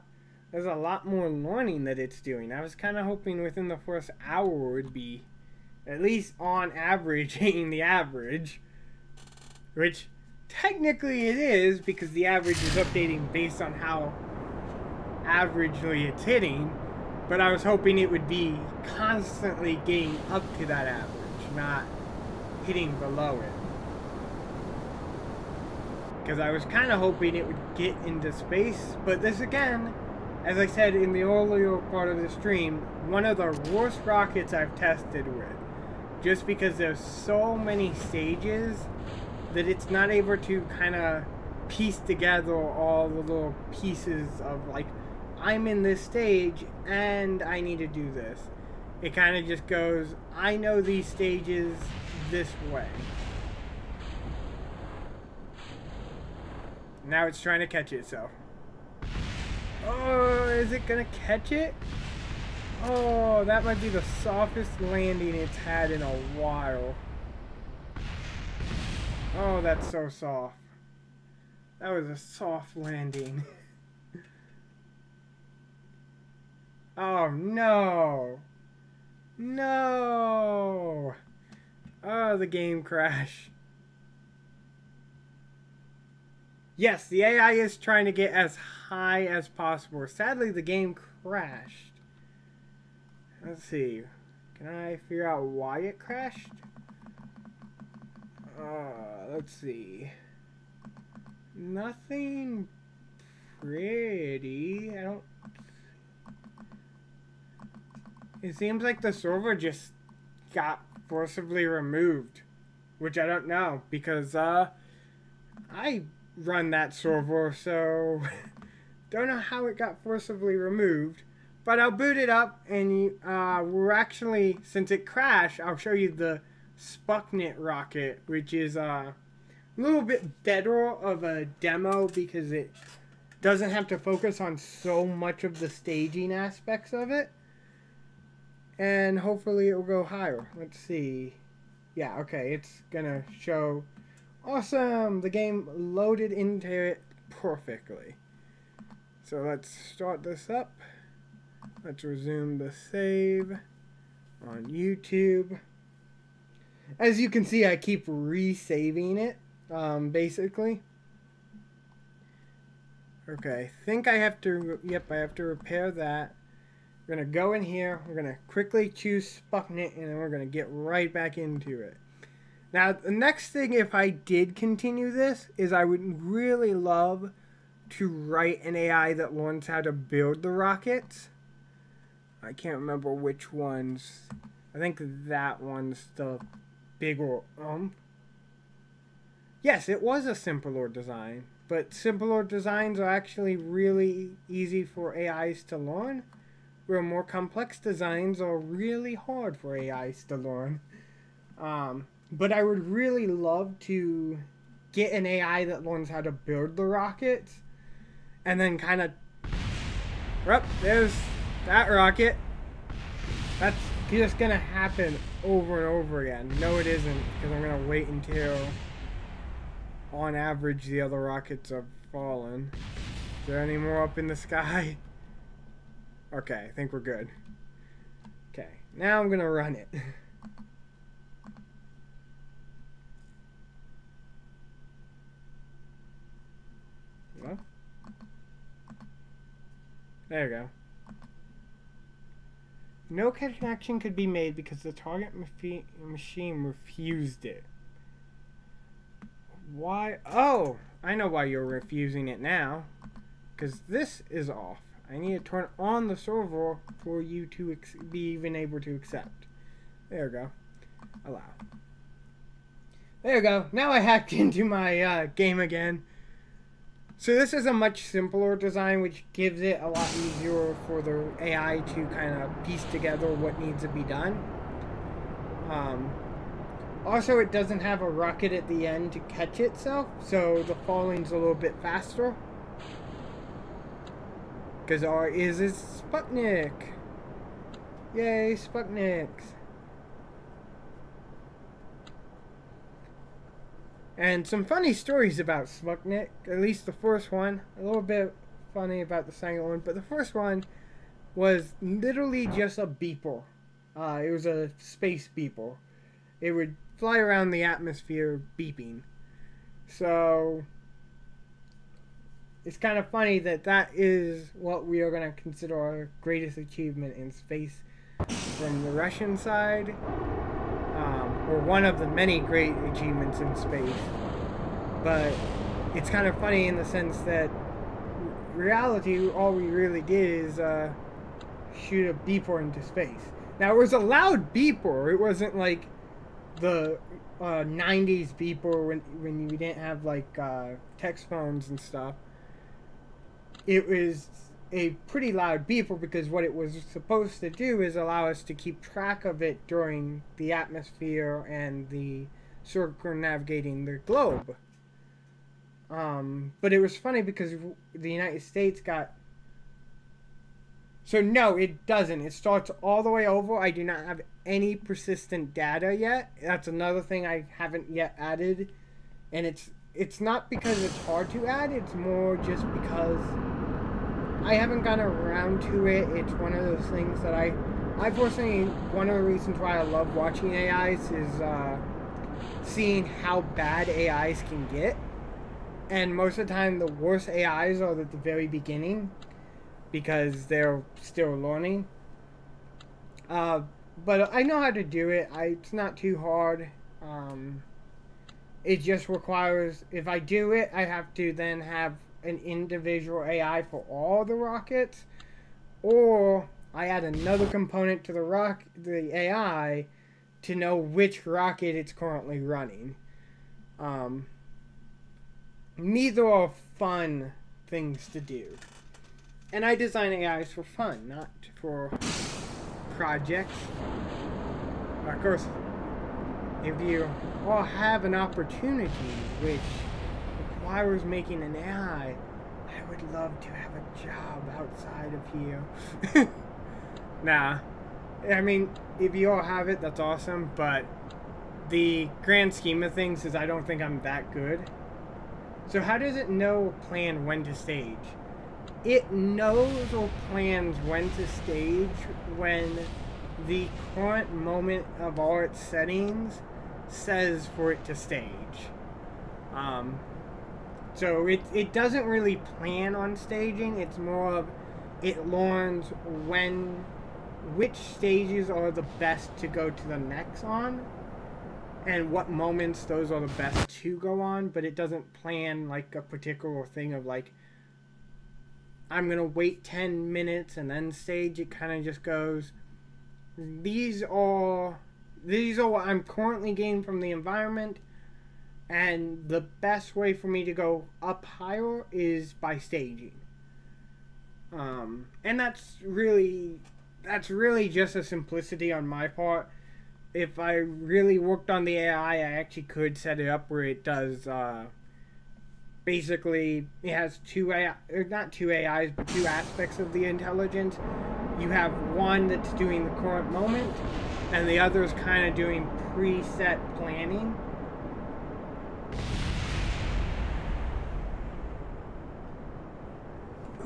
more learning that it's doing. I was kind of hoping within the first hour would be at least on average hitting the average, which technically it is, because the average is updating based on how averagely it's hitting, but I was hoping it would be constantly getting up to that average, not hitting below it. Because I was kind of hoping it would get into space, but this again, as I said in the earlier part of the stream, one of the worst rockets I've tested with. Just because there's so many stages that it's not able to kind of piece together all the little pieces of, like, I'm in this stage and I need to do this. It kind of just goes, I know these stages this way. Now it's trying to catch itself. Oh, is it gonna catch it? Oh, that might be the softest landing it's had in a while. Oh, that's so soft. That was a soft landing. Oh, no. No. Oh, the game crashed. Yes, the AI is trying to get as high as possible. Sadly, the game crashed. Let's see. Can I figure out why it crashed? Let's see. Nothing pretty. I don't... It seems like the server just got forcibly removed. Which I don't know, because, I run that server, so don't know how it got forcibly removed, but I'll boot it up, and we're actually, since it crashed, I'll show you the Sputnik rocket, which is a little bit better of a demo because it doesn't have to focus on so much of the staging aspects of it, and hopefully it will go higher. Let's see. Yeah, okay, it's gonna show. Awesome! The game loaded into it perfectly. So let's start this up. Let's resume the save on YouTube. As you can see, I keep resaving it, basically. Okay, I think I have to, yep, I have to repair that. We're going to go in here. We're going to quickly choose Sputnik, and then we're going to get right back into it. Now, the next thing, if I did continue this, is I would really love to write an AI that learns how to build the rockets. I can't remember which ones. I think that one's the bigger Yes, it was a simpler design, but simpler designs are actually really easy for AIs to learn, where more complex designs are really hard for AIs to learn. But I would really love to get an AI that learns how to build the rockets, and then kind of, well, there's that rocket. That's just gonna happen over and over again. No, it isn't, because I'm gonna wait until, on average, the other rockets have fallen. Is there any more up in the sky? Okay, I think we're good. Okay, now I'm gonna run it. Well, there you go. No connection could be made because the target machine refused it. Why? Oh, I know why you're refusing it now. Because this is off. I need to turn on the server for you to be even able to accept. There we go. Allow. There we go. Now I hacked into my game again. So this is a much simpler design, which gives it a lot easier for the AI to kind of piece together what needs to be done. Also, it doesn't have a rocket at the end to catch itself, so the falling's a little bit faster. Because our is Sputnik. Yay, Sputniks. And some funny stories about Sputnik, at least the first one. A little bit funny about the second one, but the first one was literally just a beeper. It was a space beeper. It would fly around the atmosphere beeping. So it's kind of funny that that is what we are going to consider our greatest achievement in space from the Russian side. Or one of the many great achievements in space. But it's kind of funny in the sense that reality, all we really did is shoot a beeper into space. Now, it was a loud beeper. It wasn't like the 90s beeper when you didn't have like text phones and stuff. It was a pretty loud beeper because what it was supposed to do is allow us to keep track of it during the atmosphere and the circumnavigating the globe. But it was funny because the United States got... So no, it doesn't. It starts all the way over. I do not have any persistent data yet. That's another thing I haven't yet added. And it's not because it's hard to add. It's more just because I haven't gotten around to it. It's one of those things that I personally, one of the reasons why I love watching AIs is seeing how bad AIs can get. And most of the time, the worst AIs are at the very beginning because they're still learning. But I know how to do it. It's not too hard. It just requires, if I do it, I have to then have an individual AI for all the rockets, or I add another component to the AI to know which rocket it's currently running. Neither are fun things to do. And I design AIs for fun, not for projects. Of course, if you all have an opportunity which requires making an AI, I would love to have a job outside of here. Nah. I mean, if you all have it, that's awesome, but the grand scheme of things is I don't think I'm that good. So how does it know or plan when to stage? It knows or plans when to stage when the current moment of all its settings says for it to stage. So it doesn't really plan on staging. It's more of it learns when which stages are the best to go to the next on, and what moments those are the best to go on, but it doesn't plan like a particular thing of like, I'm gonna wait 10 minutes and then stage. It kind of just goes, these are what I'm currently getting from the environment, and the best way for me to go up higher is by staging. And that's really just a simplicity on my part. If I really worked on the AI, I actually could set it up where it does, basically, it has not two AIs, but two aspects of the intelligence. You have one that's doing the current moment, and the other is kind of doing preset planning.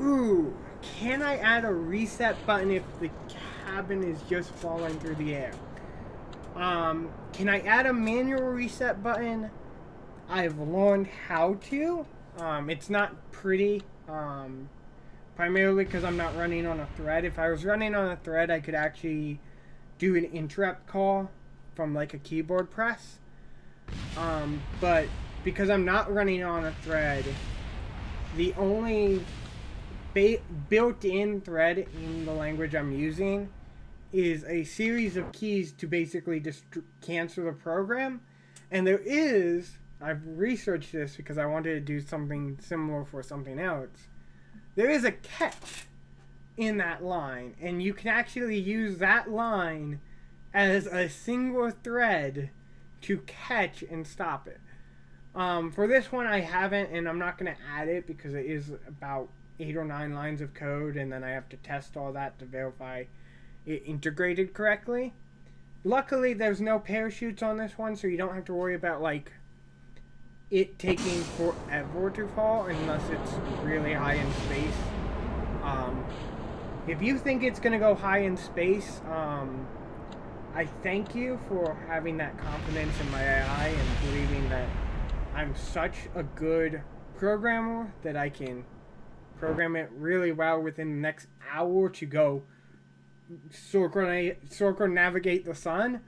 Ooh, can I add a reset button if the cabin is just falling through the air? Can I add a manual reset button? I've learned how to. It's not pretty, primarily because I'm not running on a thread. If I was running on a thread, I could actually do an interrupt call from like a keyboard press. But because I'm not running on a thread, the only built-in thread in the language I'm using is a series of keys to basically just cancel the program. And there is, I've researched this because I wanted to do something similar for something else. There is a catch in that line, and you can actually use that line as a single thread to catch and stop it. For this one I haven't, and I'm not going to add it because it is about 8 or 9 lines of code, and then I have to test all that to verify it integrated correctly. Luckily there's no parachutes on this one, so you don't have to worry about like it taking forever to fall unless it's really high in space. If you think it's gonna go high in space, I thank you for having that confidence in my AI and believing that I'm such a good programmer that I can program it really well within the next hour to go circumnavigate the sun.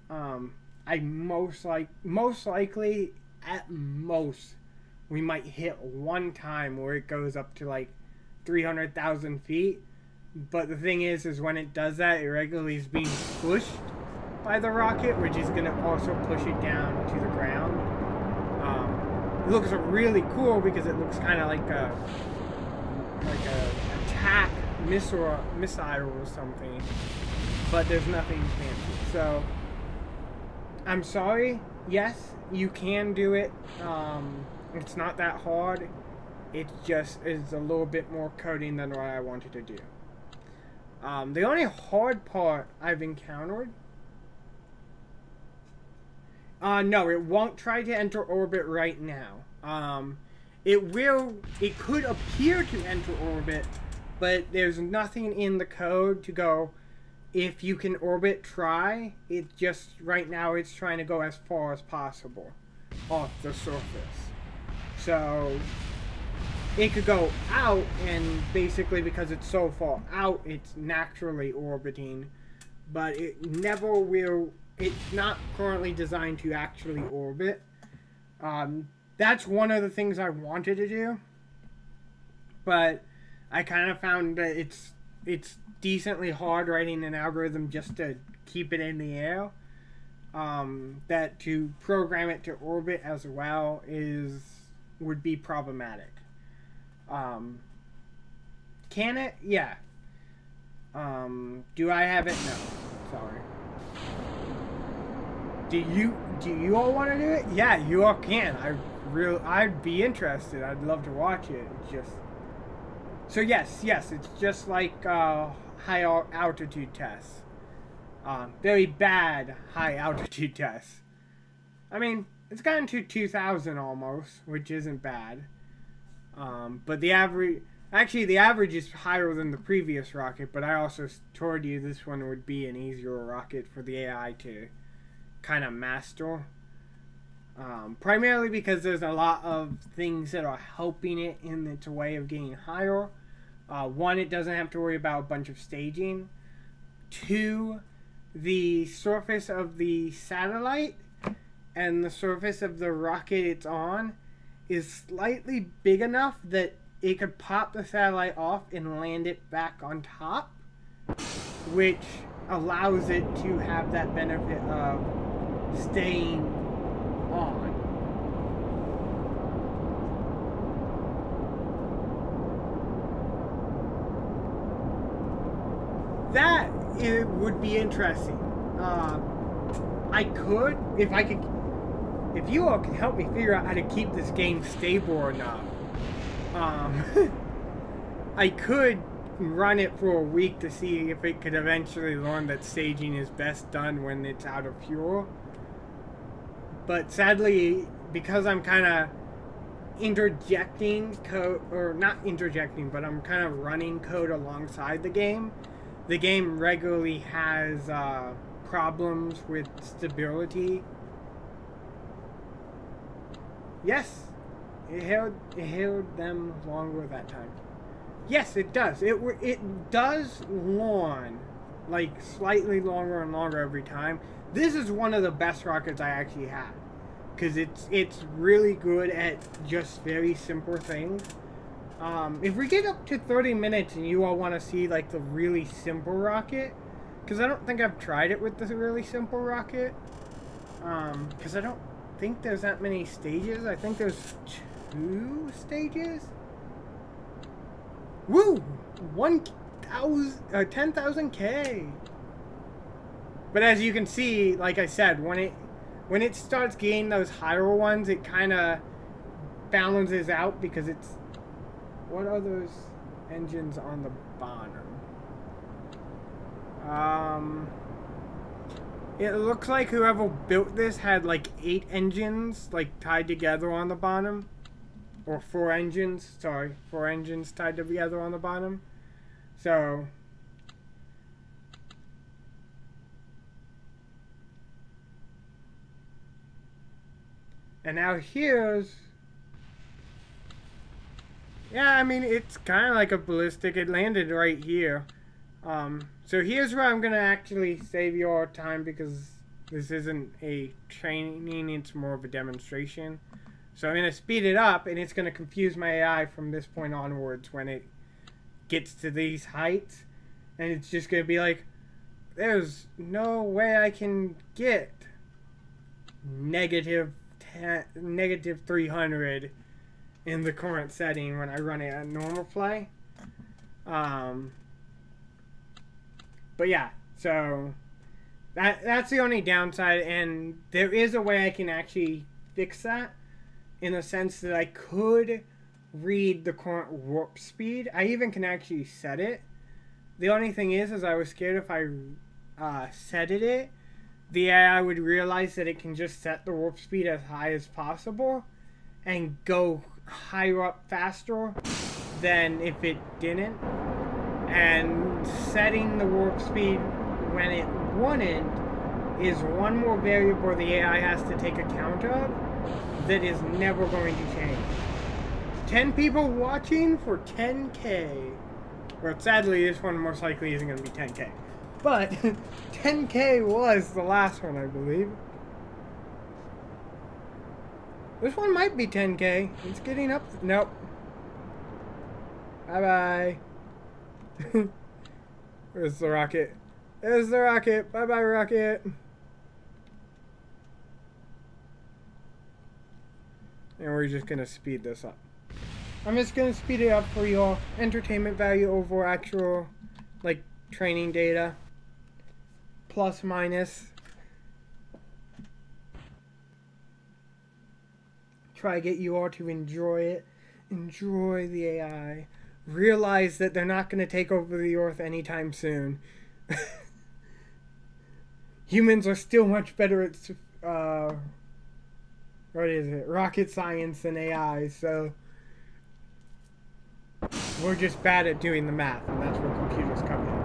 I most likely at most we might hit one time where it goes up to like 300,000 feet. But the thing is when it does that, it regularly is being pushed by the rocket, which is going to also push it down to the ground. It looks really cool because it looks kind of like a attack missile or something, but there's nothing fancy. So I'm sorry. Yes, you can do it. It's not that hard. It just is a little bit more coding than what I wanted to do. The only hard part I've encountered, no, it won't try to enter orbit right now. It could appear to enter orbit, but there's nothing in the code to go, if you can orbit, try. It just, right now, it's trying to go as far as possible off the surface. So it could go out, and basically because it's so far out, it's naturally orbiting, but it never will. It's not currently designed to actually orbit. That's one of the things I wanted to do, but I kind of found that it's decently hard writing an algorithm just to keep it in the air. That to program it to orbit as well would be problematic. Can it? Yeah. Do I have it? No. Sorry. Do you all want to do it? Yeah, you all can. I'd be interested. I'd love to watch it. It's just so yes, it's just like high altitude tests. Very bad high altitude tests. I mean, it's gotten to 2,000 almost, which isn't bad. But the average is higher than the previous rocket, but I also told you this one would be an easier rocket for the AI to kind of master. Primarily because there's a lot of things that are helping it in its way of getting higher. One, it doesn't have to worry about a bunch of staging. to the surface of the satellite and the surface of the rocket it's on is slightly big enough that it could pop the satellite off and land it back on top, which allows it to have that benefit of staying on. That it would be interesting. I could, if you all can help me figure out how to keep this game stable enough, I could run it for a week to see if it could eventually learn that staging is best done when it's out of fuel. But sadly, because I'm kind of interjecting code, or not interjecting, but I'm kind of running code alongside the game regularly has problems with stability. Yes, it held them longer that time. Yes, it does. It does lawn like slightly longer and longer every time. This is one of the best rockets I actually have, because it's really good at just very simple things. If we get up to 30 minutes and you all want to see like the really simple rocket, because I don't think I've tried it with the really simple rocket, because I don't think there's that many stages. I think there's 2 stages. Woo! 10,000 K. But as you can see, like I said, when it starts getting those higher ones, it kind of balances out, because it's, what are those engines on the bottom? It looks like whoever built this had like 8 engines like tied together on the bottom. Or 4 engines, sorry, 4 engines tied together on the bottom. So, and now here's, yeah, I mean, it's kind of like a ballistic. It landed right here. So here's where I'm going to actually save your time, because this isn't a training, it's more of a demonstration. So I'm going to speed it up, and it's going to confuse my AI from this point onwards when it gets to these heights. And it's just going to be like, there's no way I can get negative 300 in the current setting when I run it at normal play. But yeah, so that's the only downside, and there is a way I can actually fix that, in the sense that I could read the current warp speed. I even can actually set it. The only thing is I was scared if I set it, the AI would realize that it can just set the warp speed as high as possible and go higher up faster than if it didn't. And setting the warp speed when it wouldn't is one more variable the AI has to take account of that is never going to change. 10 people watching for 10K. Well, sadly, this one most likely isn't going to be 10K. But 10K was the last one, I believe. This one might be 10K. It's getting up. Nope. Bye-bye. Where's the rocket? There's the rocket. Bye-bye, rocket. And we're just going to speed this up. I'm just going to speed it up for your entertainment value over actual, like, training data. Plus, minus. Try to get you all to enjoy it. Enjoy the AI. Realize that they're not going to take over the Earth anytime soon. Humans are still much better at, what is it? Rocket science than AI, so we're just bad at doing the math, and that's where computers come in.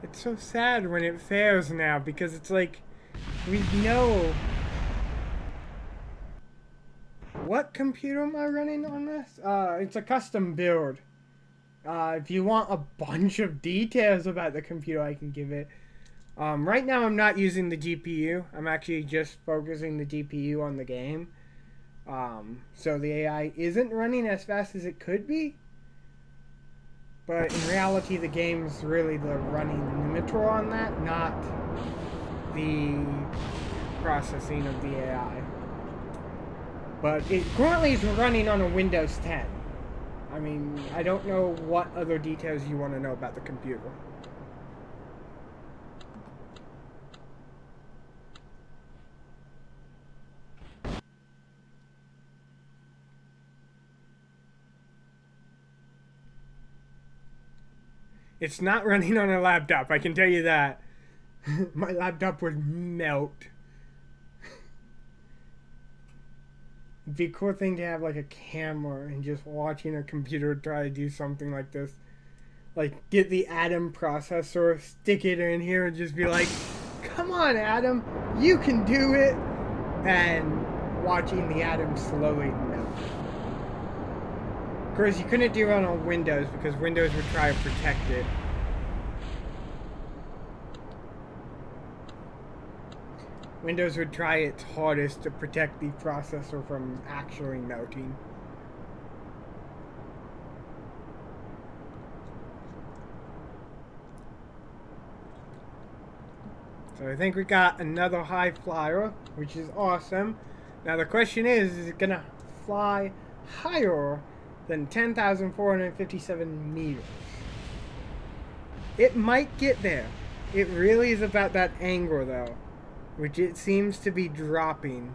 It's so sad when it fails now, because it's like, we know. What computer am I running on this? It's a custom build. If you want a bunch of details about the computer, I can give it. Right now I'm not using the GPU. I'm actually just focusing the GPU on the game. So the AI isn't running as fast as it could be. But in reality, the game's really the running limiter on that, not the processing of the AI. But it currently is running on a Windows 10. I mean, I don't know what other details you want to know about the computer. It's not running on a laptop, I can tell you that. My laptop would melt. It'd be a cool thing to have like a camera and just watching a computer try to do something like this. Like get the Atom processor, stick it in here and just be like, come on Atom, you can do it. And watching the Atom slowly melt. Of course, you couldn't do it on Windows because Windows would try to protect it. Windows would try its hardest to protect the processor from actually melting. So I think we got another high flyer, which is awesome. Now the question is it gonna fly higher than 10,457 meters? It might get there. It really is about that angle though, which it seems to be dropping.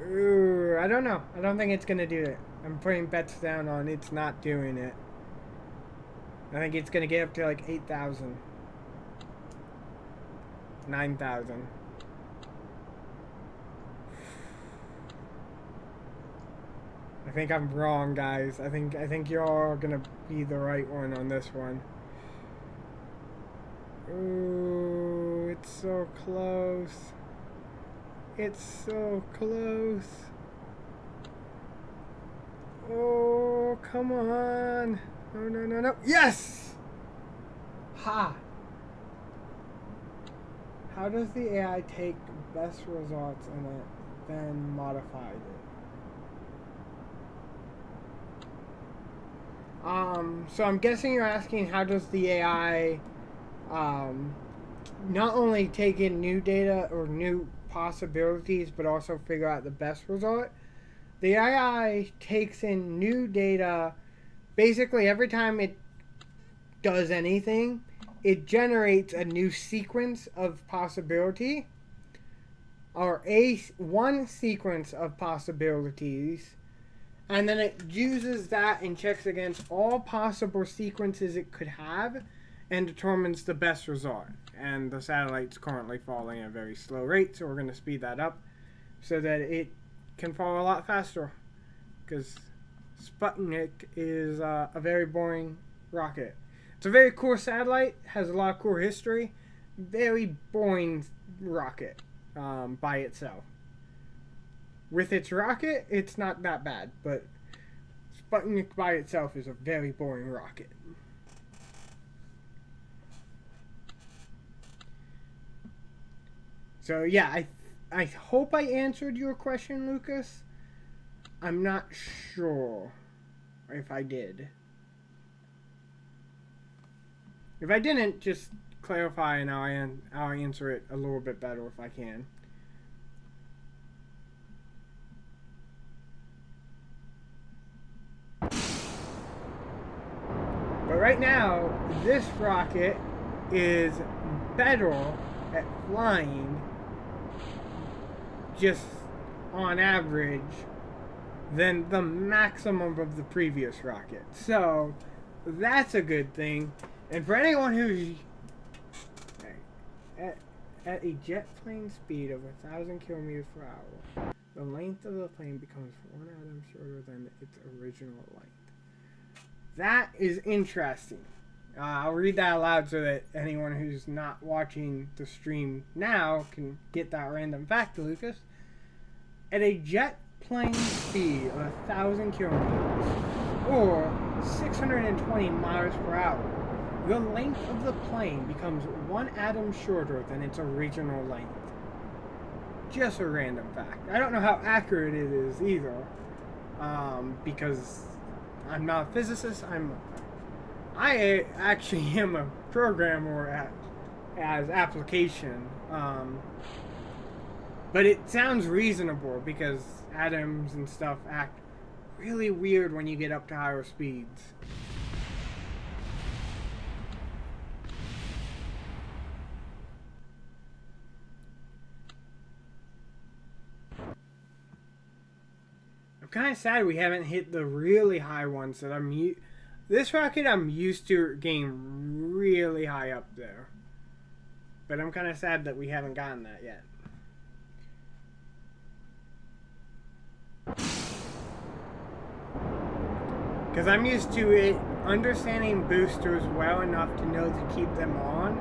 Ooh, I don't know. I don't think it's gonna do it. I'm putting bets down on it's not doing it. I think it's gonna get up to like 8,000. 9,000. I think I'm wrong, guys. I think you're gonna be the right one on this one. Ooh, it's so close. It's so close. Oh, come on. No, no, no, no. Yes! Ha! How does the AI take best results in it, then modify it? So I'm guessing you're asking how does the AI not only take in new data or new possibilities, but also figure out the best result. The AI takes in new data basically every time it does anything. It generates a new sequence of possibility, or one sequence of possibilities, and then it uses that and checks against all possible sequences it could have and determines the best result. And the satellite's currently falling at a very slow rate, so we're going to speed that up so that it can fall a lot faster, because Sputnik is a very boring rocket. It's a very cool satellite, has a lot of cool history, very boring rocket by itself. With its rocket, it's not that bad, but Sputnik by itself is a very boring rocket. So yeah, I hope I answered your question, Lucas. I'm not sure if I did. If I didn't, just clarify and I'll answer it a little bit better if I can. But right now, this rocket is better at flying, just on average, than the maximum of the previous rocket. So that's a good thing. And for anyone who's at a jet plane speed of 1,000 kilometers per hour, the length of the plane becomes 1 atom shorter than its original length. That is interesting. I'll read that aloud so that anyone who's not watching the stream now can get that random fact, Lucas. At a jet plane speed of 1,000 kilometers or 620 miles per hour, the length of the plane becomes 1 atom shorter than its original length. Just a random fact. I don't know how accurate it is either, because I'm not a physicist. I actually am a programmer as application, but it sounds reasonable because atoms and stuff act really weird when you get up to higher speeds. I'm kind of sad we haven't hit the really high ones that this rocket I'm used to getting really high up there. But I'm kind of sad that we haven't gotten that yet. Because I'm used to it understanding boosters well enough to know to keep them on.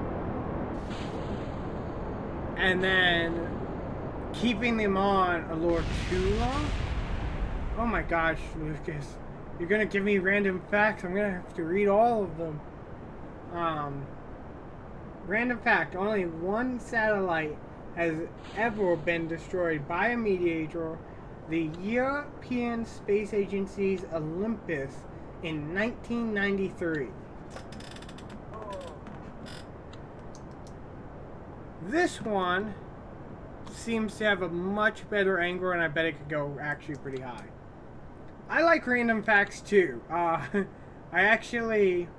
And then keeping them on a little too long. Oh my gosh, Lucas. You're gonna give me random facts. I'm gonna have to read all of them. Random fact, only one satellite has ever been destroyed by a meteor, the European Space Agency's Olympus, in 1993. This one seems to have a much better angle, and I bet it could go actually pretty high. I like random facts too. I actually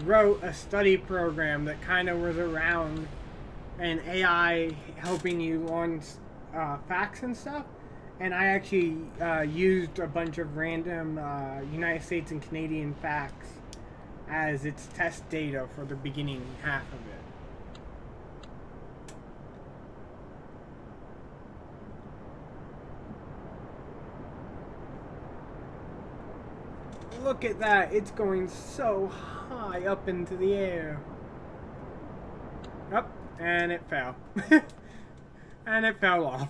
wrote a study program that kind of was around an AI helping you on facts and stuff, and I actually used a bunch of random United States and Canadian facts as its test data for the beginning half of it. Look at that, it's going so high up into the air. Up, and it fell. And it fell off.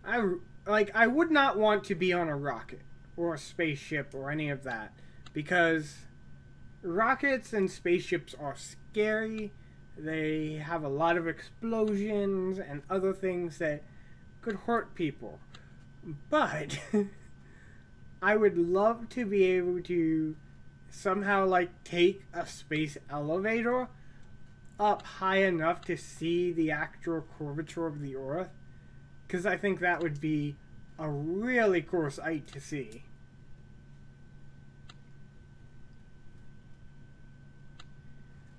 I would not want to be on a rocket or a spaceship or any of that, because rockets and spaceships are scary. They have a lot of explosions and other things that could hurt people. But I would love to be able to somehow take a space elevator up high enough to see the actual curvature of the Earth, because I think that would be a really cool sight to see.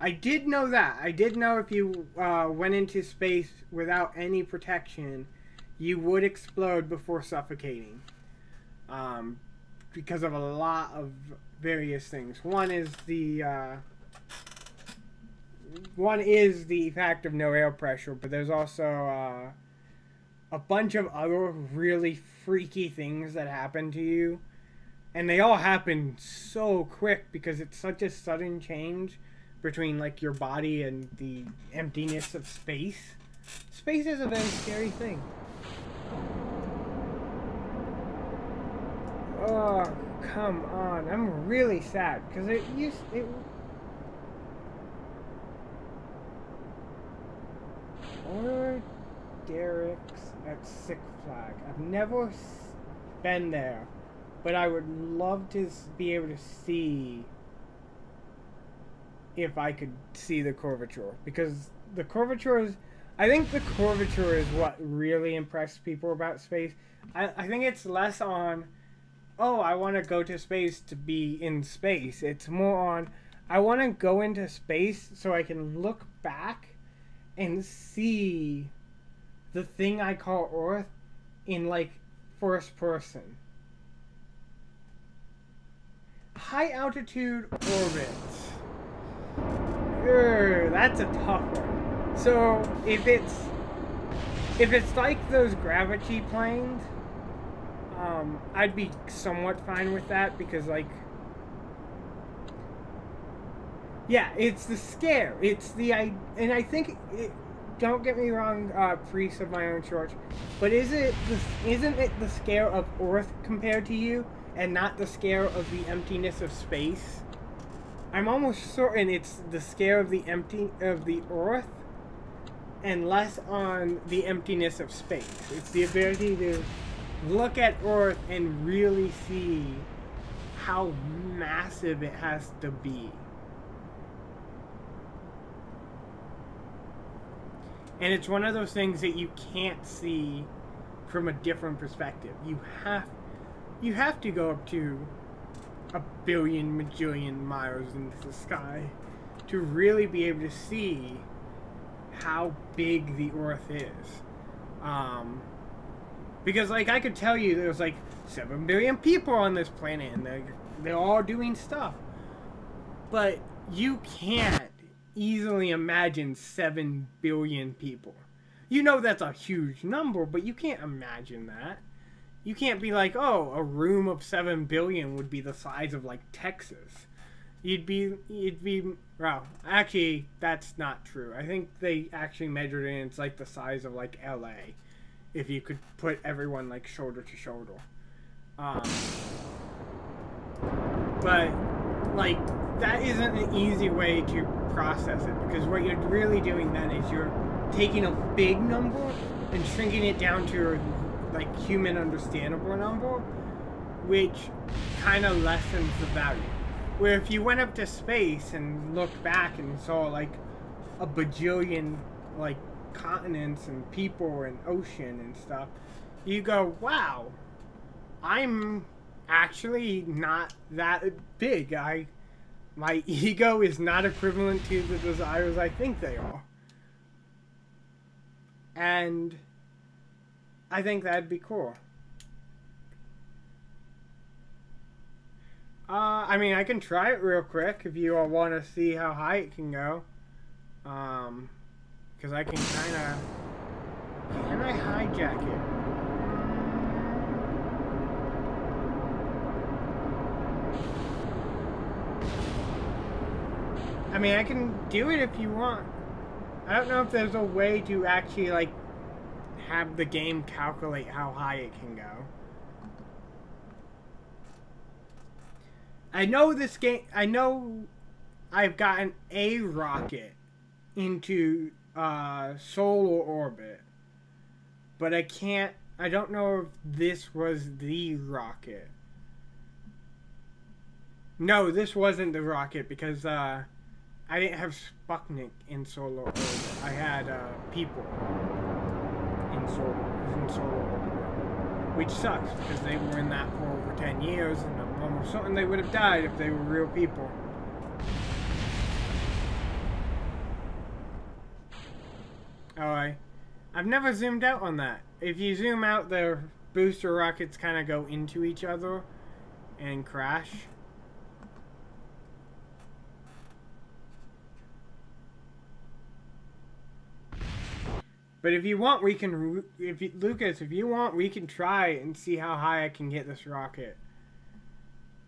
I did know that. I did know if you went into space without any protection, you would explode before suffocating, because of a lot of various things. One is the fact of no air pressure, but there's also a bunch of other really freaky things that happen to you, and they all happen so quick because it's such a sudden change between your body and the emptiness of space. Space is a very scary thing. Oh, come on. I'm really sad because or Derek's at Six Flags. I've never been there, but I would love to be able to see if I could see the curvature, because the curvature is, I think the curvature is what really impressed people about space. I think it's less on, oh, I want to go to space to be in space. It's more on, I want to go into space so I can look back and see the thing I call Earth in first person. High altitude orbits. That's a tough one. So if it's like those gravity planes, I'd be somewhat fine with that because, like, yeah, it's the scare. It's the and I think don't get me wrong, priest of my own church, but isn't it the scare of Earth compared to you, and not the scare of the emptiness of space? I'm almost certain it's the scare of the Earth, and less on the emptiness of space. It's the ability to look at Earth and really see how massive it has to be. And it's one of those things that you can't see from a different perspective. You have to go up to a billion, majillion miles into the sky to really be able to see how big the Earth is. Because, like, I could tell you there's like 7 billion people on this planet and they're all doing stuff. But you can't easily imagine 7 billion people. You know that's a huge number, but you can't imagine that. You can't be like, oh, a room of 7 billion would be the size of, like, Texas. You'd be, well, actually, that's not true. I think they actually measured it and it's like the size of, like, LA. If you could put everyone, like, shoulder to shoulder. But, like, that isn't an easy way to process it, because what you're really doing then is you're taking a big number and shrinking it down to a, like, human understandable number, which kind of lessens the value. Where if you went up to space and looked back and saw, like, a bajillion, like, continents and people and ocean and stuff, you go, wow, I'm actually not that big. My ego is not equivalent to the desires I think they are. And I think that'd be cool. I mean, I can try it real quick if you all want to see how high it can go. Because I can kind of... Can I hijack it? I mean, I can do it if you want. I don't know if there's a way to actually, like, have the game calculate how high it can go. I know this game... I know I've gotten a rocket into solar orbit. But I can't... I don't know if this was the rocket. No, this wasn't the rocket because, I didn't have Sputnik in solar orbit. I had people in solar orbit, which sucks because they were in that for over 10 years, and I'm almost certain they would have died if they were real people. Alright, I've never zoomed out on that. If you zoom out, the booster rockets kind of go into each other and crash. But if you want, we can, Lucas, if you want, we can try and see how high I can get this rocket.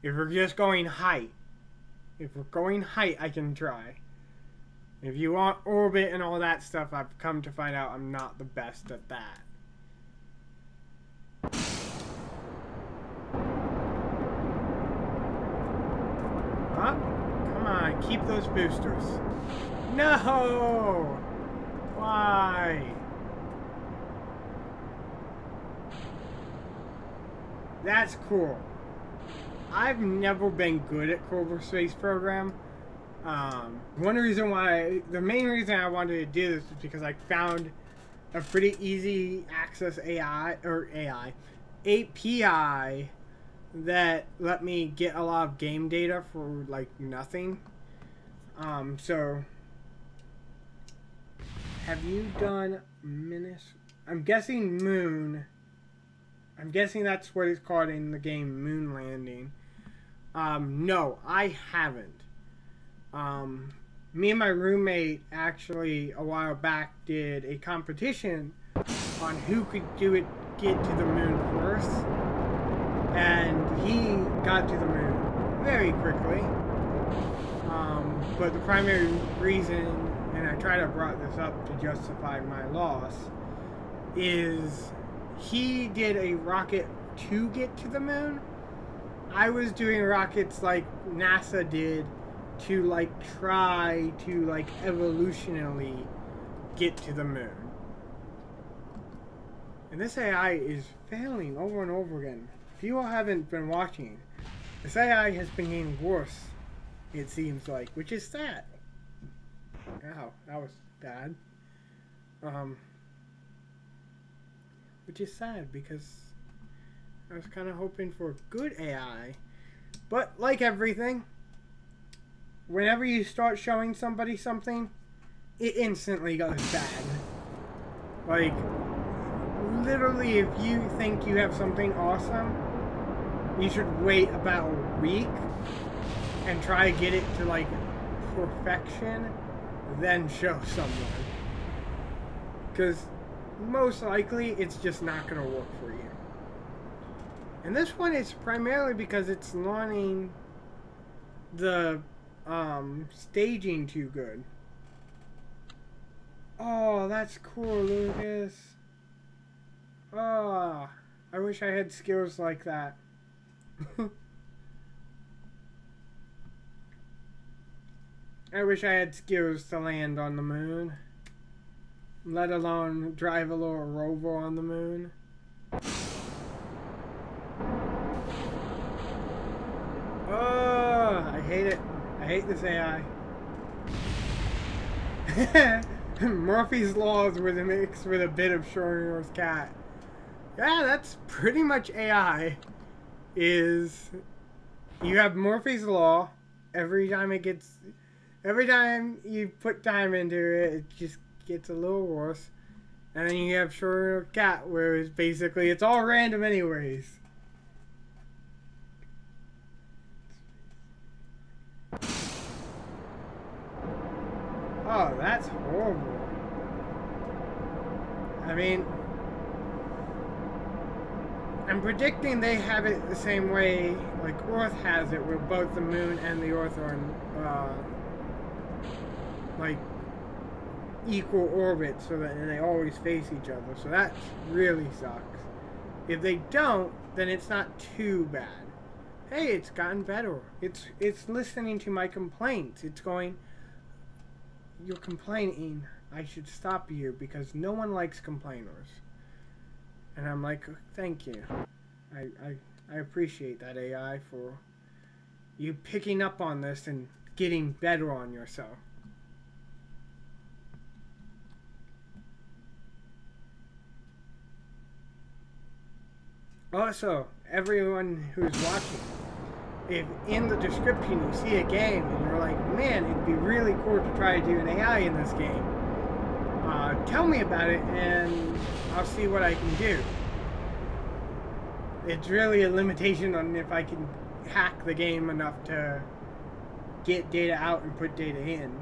If we're just going height. If we're going height, I can try. If you want orbit and all that stuff, I've come to find out I'm not the best at that. Huh? Come on, keep those boosters. No! Why? That's cool. I've never been good at Kerbal Space Program. The main reason I wanted to do this is because I found a pretty easy access API that let me get a lot of game data for like nothing. So have you done I'm guessing Moon. I'm guessing that's what it's called in the game, Moon Landing. No, I haven't. Me and my roommate actually a while back did a competition on who could get to the moon first. and he got to the moon very quickly. But the primary reason, and I try to brought this up to justify my loss, is he did a rocket to get to the moon. I was doing rockets like NASA did to like try to like evolutionally get to the moon. And this AI is failing over and over again. If you all haven't been watching, this AI has been getting worse, it seems like, which is sad. Ow, that was bad. Which is sad because I was kind of hoping for good AI. But like everything, whenever you start showing somebody something, it instantly goes bad. Like, literally, if you think you have something awesome, you should wait about a week and try to get it to like perfection, then show someone. Because most likely it's just not going to work for you. And this one is primarily because it's learning the staging too good. Oh, that's cool, Lucas. Oh, I wish I had skills like that. I wish I had skills to land on the moon. Let alone drive a little rover on the moon. Oh, I hate it. I hate this AI. Murphy's Laws with a mix with a bit of Schrodinger's cat. Yeah, that's pretty much AI. Is you have Murphy's Law. Every time you put time into it, it just gets a little worse. And then you have Schrodinger's cat, where it's basically it's all random anyways. Oh, that's horrible. I mean, I'm predicting they have it the same way like Earth has it, where both the moon and the Earth are in like equal orbit, so that they always face each other. So that really sucks. If they don't, then it's not too bad. Hey, it's gotten better. It's listening to my complaints. It's going, you're complaining. I should stop you because no one likes complainers. And I'm like, thank you. I appreciate that, AI, for you picking up on this and getting better on yourself. Also, everyone who's watching, if in the description you see a game and you're like, man, it'd be really cool to try to do an AI in this game, tell me about it and I'll see what I can do. It's really a limitation on if I can hack the game enough to get data out and put data in.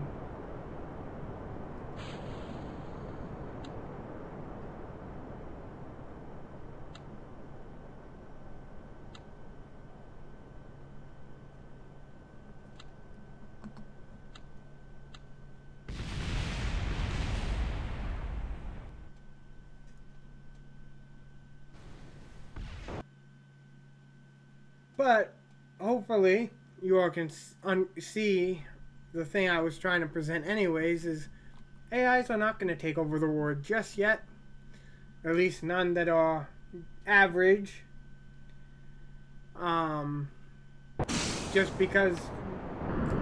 But hopefully you all can see the thing I was trying to present anyways, is AIs are not going to take over the world just yet. At least none that are average. Just because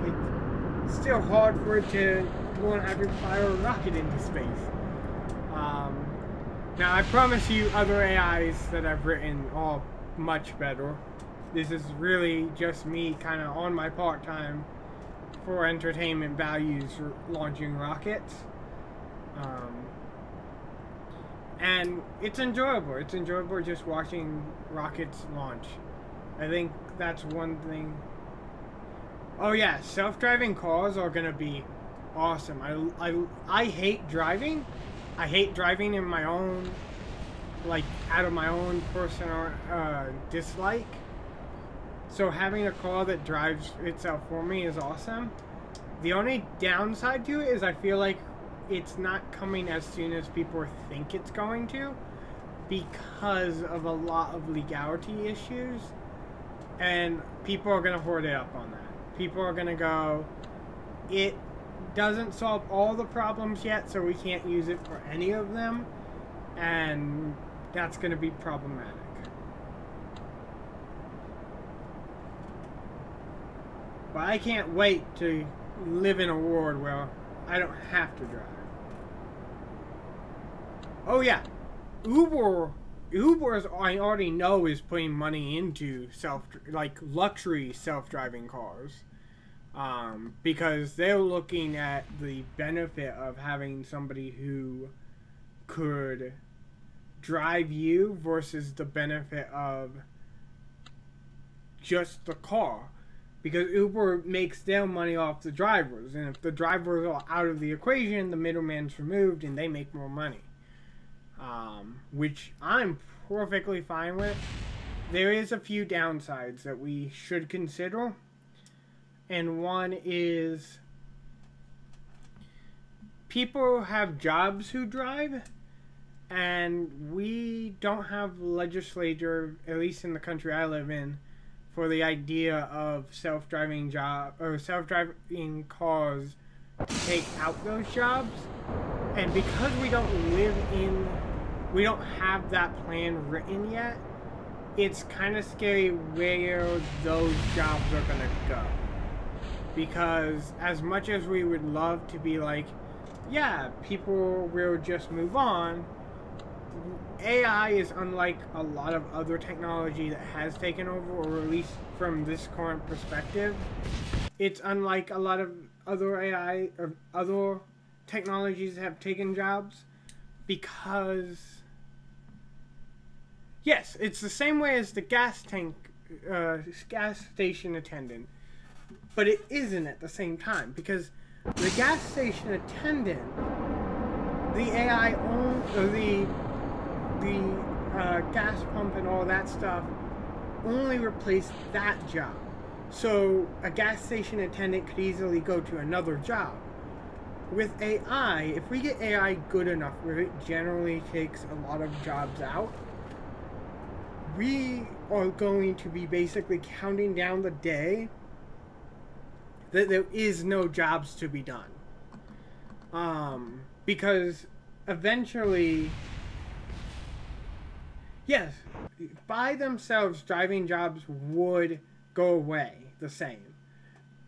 it's still hard for it to go and have your fire a rocket into space. Now I promise you other AIs that I've written are much better. This is really just me kind of on my part-time for entertainment values launching rockets. And it's enjoyable. It's enjoyable just watching rockets launch. I think that's one thing. Oh yeah, self-driving cars are going to be awesome. I hate driving. I hate driving in my own like out of my own personal dislike. So having a car that drives itself for me is awesome. The only downside to it is I feel like it's not coming as soon as people think it's going to, because of a lot of legality issues, and people are going to hoard it up on that. People are going to go, it doesn't solve all the problems yet, so we can't use it for any of them, and that's going to be problematic. But I can't wait to live in a world where I don't have to drive. Oh yeah, Uber's, I already know, is putting money into luxury self-driving cars, because they're looking at the benefit of having somebody who could drive you versus the benefit of just the car. Because Uber makes their money off the drivers, and if the drivers are out of the equation, the middleman's removed and they make more money. Which I'm perfectly fine with. There is a few downsides that we should consider, and one is people have jobs who drive, and we don't have legislature, at least in the country I live in, for the idea of self-driving cars to take out those jobs. And because we don't have that plan written yet, it's kind of scary where those jobs are gonna go. Because as much as we would love to be like, yeah, people will just move on, AI is unlike a lot of other technology that has taken over, or at least from this current perspective, it's unlike a lot of other AI or other technologies that have taken jobs, because yes, it's the same way as the gas station attendant, but it isn't at the same time, because the gas station attendant, the AI or the gas pump and all that stuff only replaced that job. So a gas station attendant could easily go to another job. With AI, if we get AI good enough where it generally takes a lot of jobs out, we are going to be basically counting down the day that there is no jobs to be done. Because eventually, yes, by themselves, driving jobs would go away the same.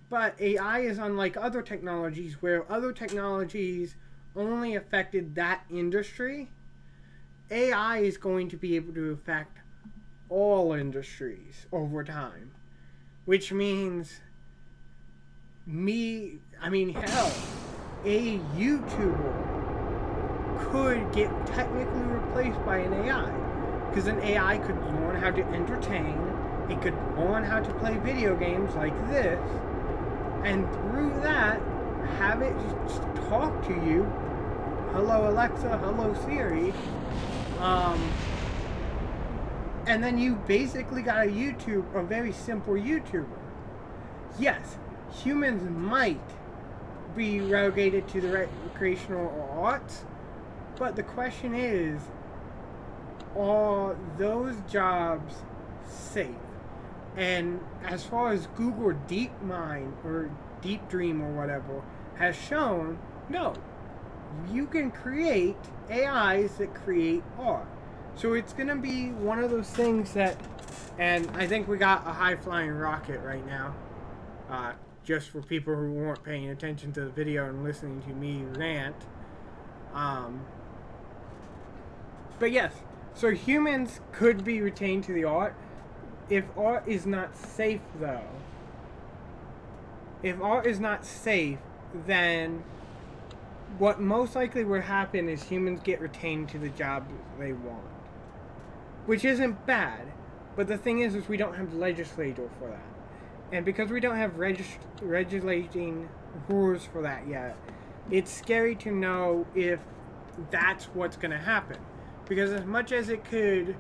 But AI is unlike other technologies, where other technologies only affected that industry. AI is going to be able to affect all industries over time. Which means hell, a YouTuber could get technically replaced by an AI. Because an AI could learn how to entertain, it could learn how to play video games like this, and through that, have it just talk to you. Hello Alexa, hello Siri. And then you basically got a very simple YouTuber. Yes, humans might be relegated to the recreational arts, but the question is, are those jobs safe? And as far as Google DeepMind or Deep Dream or whatever has shown, no, you can create AIs that create art. So it's gonna be one of those things that, and I think we got a high-flying rocket right now, just for people who weren't paying attention to the video and listening to me rant. But yes, so humans could be retained to the art. If art is not safe, though, then what most likely will happen is humans get retained to the job they want. Which isn't bad, but the thing is we don't have the legislator for that. And because we don't have regulating rules for that yet, it's scary to know if that's what's going to happen. Because as much as it could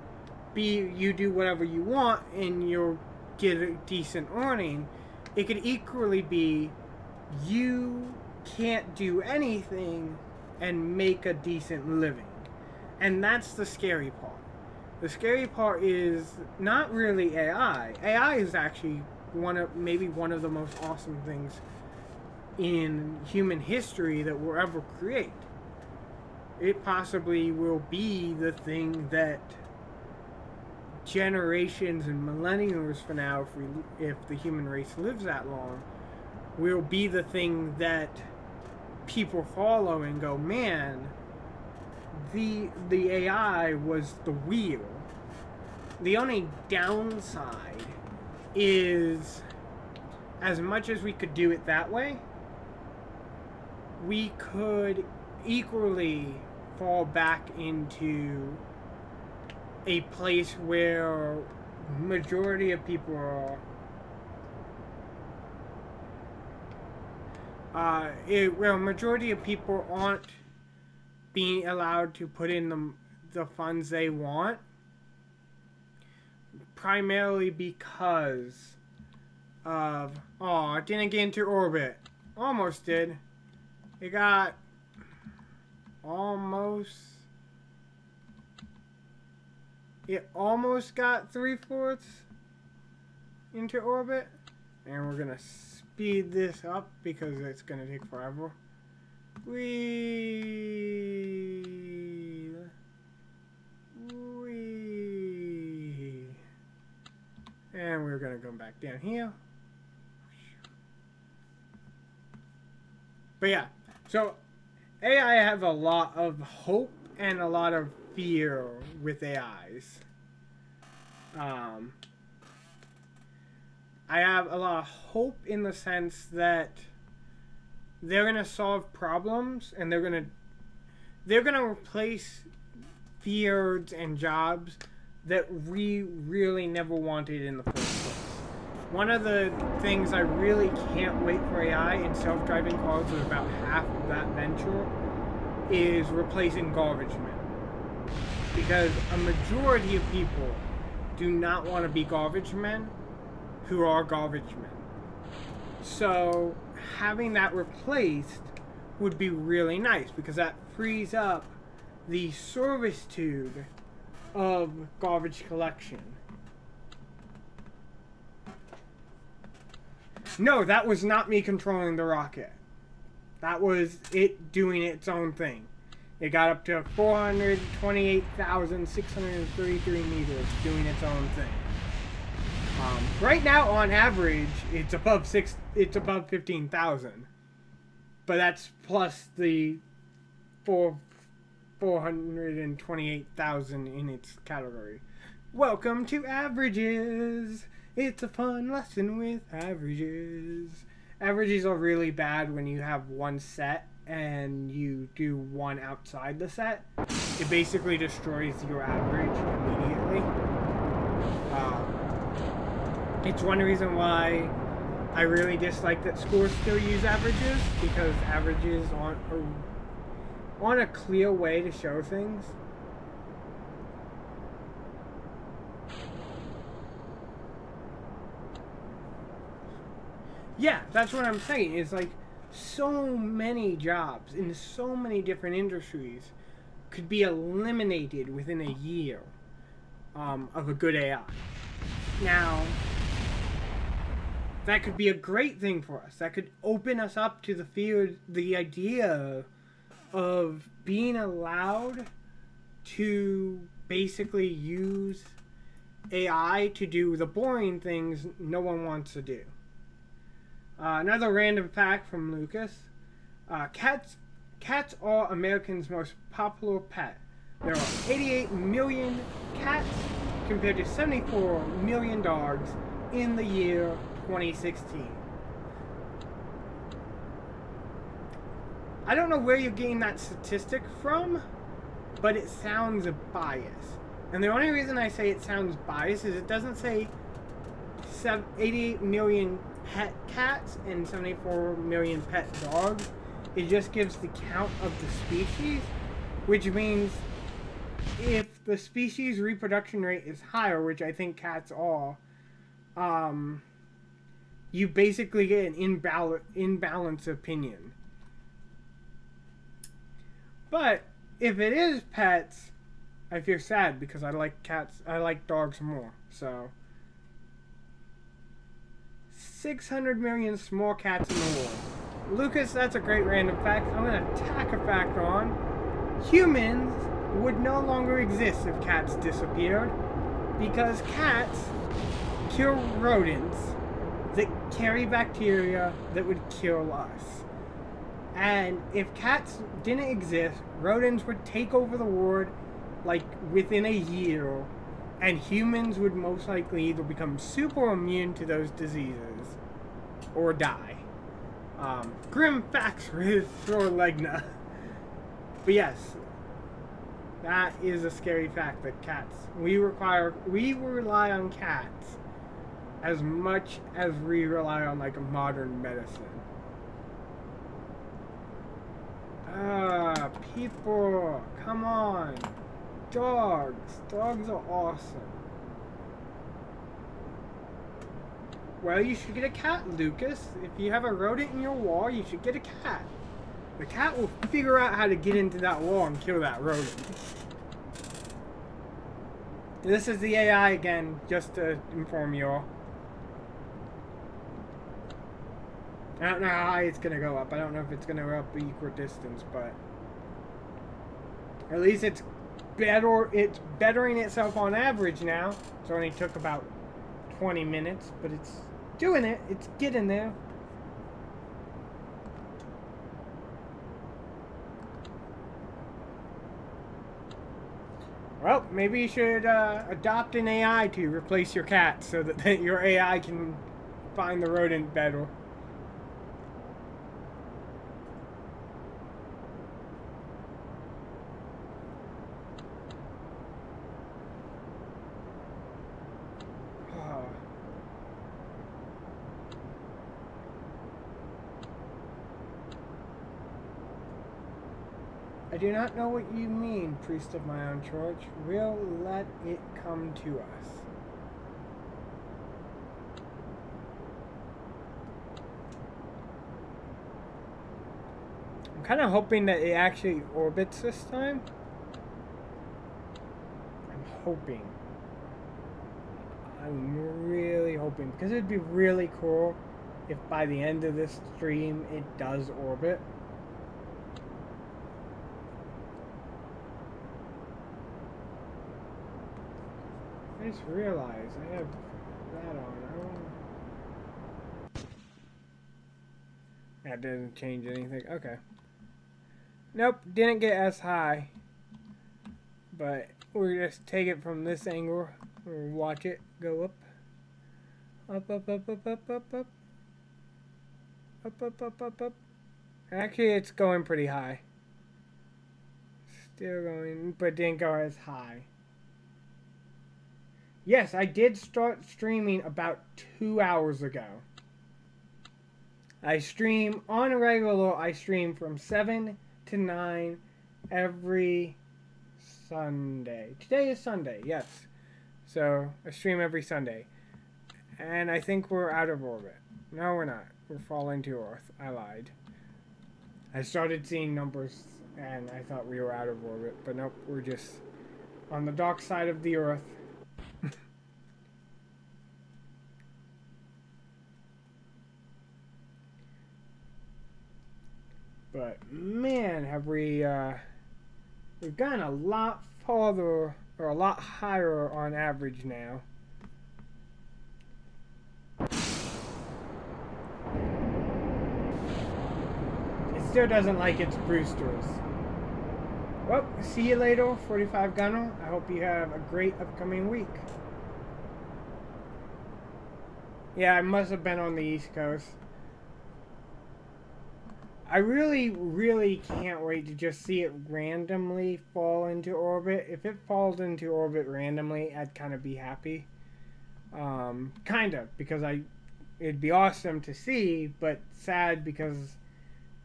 be you do whatever you want and you'll get a decent earning, it could equally be you can't do anything and make a decent living. And that's the scary part. The scary part is not really AI. AI is actually maybe one of the most awesome things in human history that we'll ever create. It possibly will be the thing that generations and millennials from now, if the human race lives that long, will be the thing that people follow and go, man, the AI was the wheel. The only downside is, as much as we could do it that way, we could equally fall back into a place where majority of people where majority of people aren't being allowed to put in the funds they want, primarily because of, it didn't get into orbit. Almost did. It got it almost got 3/4 into orbit, and we're gonna speed this up because it's gonna take forever. And we're gonna go back down here. But yeah, so AI, I have a lot of hope and a lot of fear with AIs. I have a lot of hope in the sense that they're gonna solve problems and they're gonna replace fields and jobs that we really never wanted in the first place. One of the things I really can't wait for AI in self-driving cars, is about half of that venture, is replacing garbage men. Because a majority of people do not want to be garbage men who are garbage men. So having that replaced would be really nice, because that frees up the servitude of garbage collection. No, that was not me controlling the rocket. That was it doing its own thing. It got up to 428,633 meters doing its own thing. Right now, on average, it's above 15,000. But that's plus the 428,000 in its category. Welcome to averages. It's a fun lesson with averages. Averages are really bad when you have one set and you do one outside the set. It basically destroys your average immediately. It's one reason why I really dislike that schools still use averages, because averages aren't a clear way to show things. Yeah, that's what I'm saying. It's like so many jobs in so many different industries could be eliminated within a year of a good AI. Now, that could be a great thing for us. That could open us up to the field, the idea of being allowed to basically use AI to do the boring things no one wants to do. Another random fact from Lucas. Cats are Americans' most popular pet. There are 88 million cats compared to 74 million dogs in the year 2016. I don't know where you're getting that statistic from, but it sounds biased. And the only reason I say it sounds biased is it doesn't say 88 million pet cats and 74 million pet dogs. It just gives the count of the species, which means if the species reproduction rate is higher, which I think cats are, you basically get an imbalanced opinion. But if it is pets, I feel sad because I like cats. I like dogs more. So 600 million small cats in the world. Lucas, that's a great random fact. I'm gonna tack a fact on. Humans would no longer exist if cats disappeared, because cats kill rodents that carry bacteria that would kill us. And if cats didn't exist, rodents would take over the world like within a year, and humans would most likely either become super immune to those diseases or die. Grim facts with Thorlegna. But yes, that is a scary fact that cats, we rely on cats as much as we rely on like a modern medicine. People, come on. Dogs are awesome. Well, you should get a cat, Lucas. If you have a rodent in your wall, you should get a cat. The cat will figure out how to get into that wall and kill that rodent. This is the AI again, just to inform you all. I don't know how high it's gonna go up. I don't know if it's gonna go up equal distance, but at least it's bettering itself on average now. It only took about 20 minutes, but it's doing it. It's getting there. Well, maybe you should adopt an AI to replace your cat so that your AI can find the rodent better. I do not know what you mean, priest of my own church. We'll let it come to us. I'm kind of hoping that it actually orbits this time. I'm really hoping, because it'd be really cool if by the end of this stream it does orbit. I just realized I have that on. That doesn't change anything. Okay. Nope, didn't get as high. But we'll just take it from this angle. We'll watch it go up. Up, up, up, up, up, up, up. Up, up, up, up, up. Actually, it's going pretty high. Still going, but didn't go as high. Yes, I did start streaming about 2 hours ago. I stream on a regular. I stream from 7 to 9 every Sunday. Today is Sunday, yes. So I stream every Sunday. And I think we're out of orbit. No, we're not. We're falling to Earth. I lied. I started seeing numbers and I thought we were out of orbit. But nope, we're just on the dark side of the Earth. But man, have we've gotten a lot farther, or a lot higher on average now. It still doesn't like its boosters. Well, see you later, 45 Gunner. I hope you have a great upcoming week. Yeah, I must have been on the East Coast. I really can't wait to just see it randomly fall into orbit. If it falls into orbit randomly, I'd kind of be happy. Kind of, because it'd be awesome to see, but sad because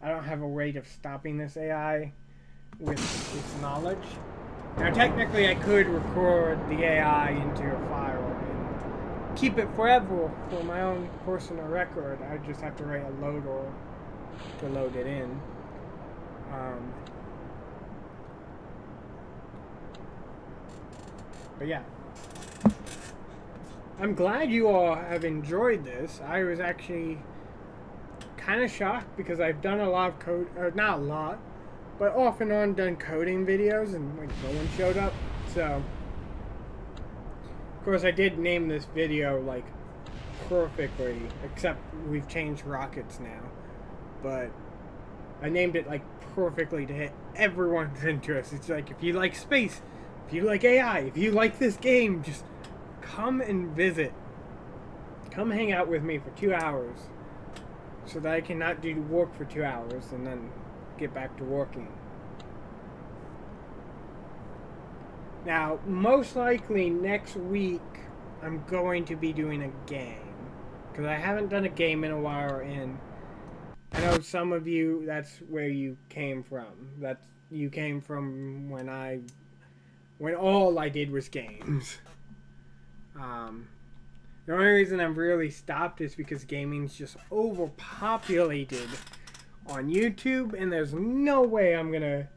I don't have a way of stopping this AI with its knowledge. Now, technically, I could record the AI into a file and keep it forever for my own personal record. I just have to write a loader to load it in. But yeah. I'm glad you all have enjoyed this. I was actually kind of shocked because I've done a lot of code, or not a lot, but off and on done coding videos and like no one showed up. So, of course, I did name this video like perfectly, except we've changed rockets now. But I named it like perfectly to hit everyone's interest. It's like, if you like space, if you like AI, if you like this game, just come and visit. Come hang out with me for 2 hours so that I can not do work for 2 hours and then get back to working. Now, most likely next week I'm going to be doing a game because I haven't done a game in a while, and I know some of you, that's where you came from. That's, you came from when all I did was games. The only reason I've really stopped is because gaming's just overpopulated on YouTube, and there's no way I'm gonna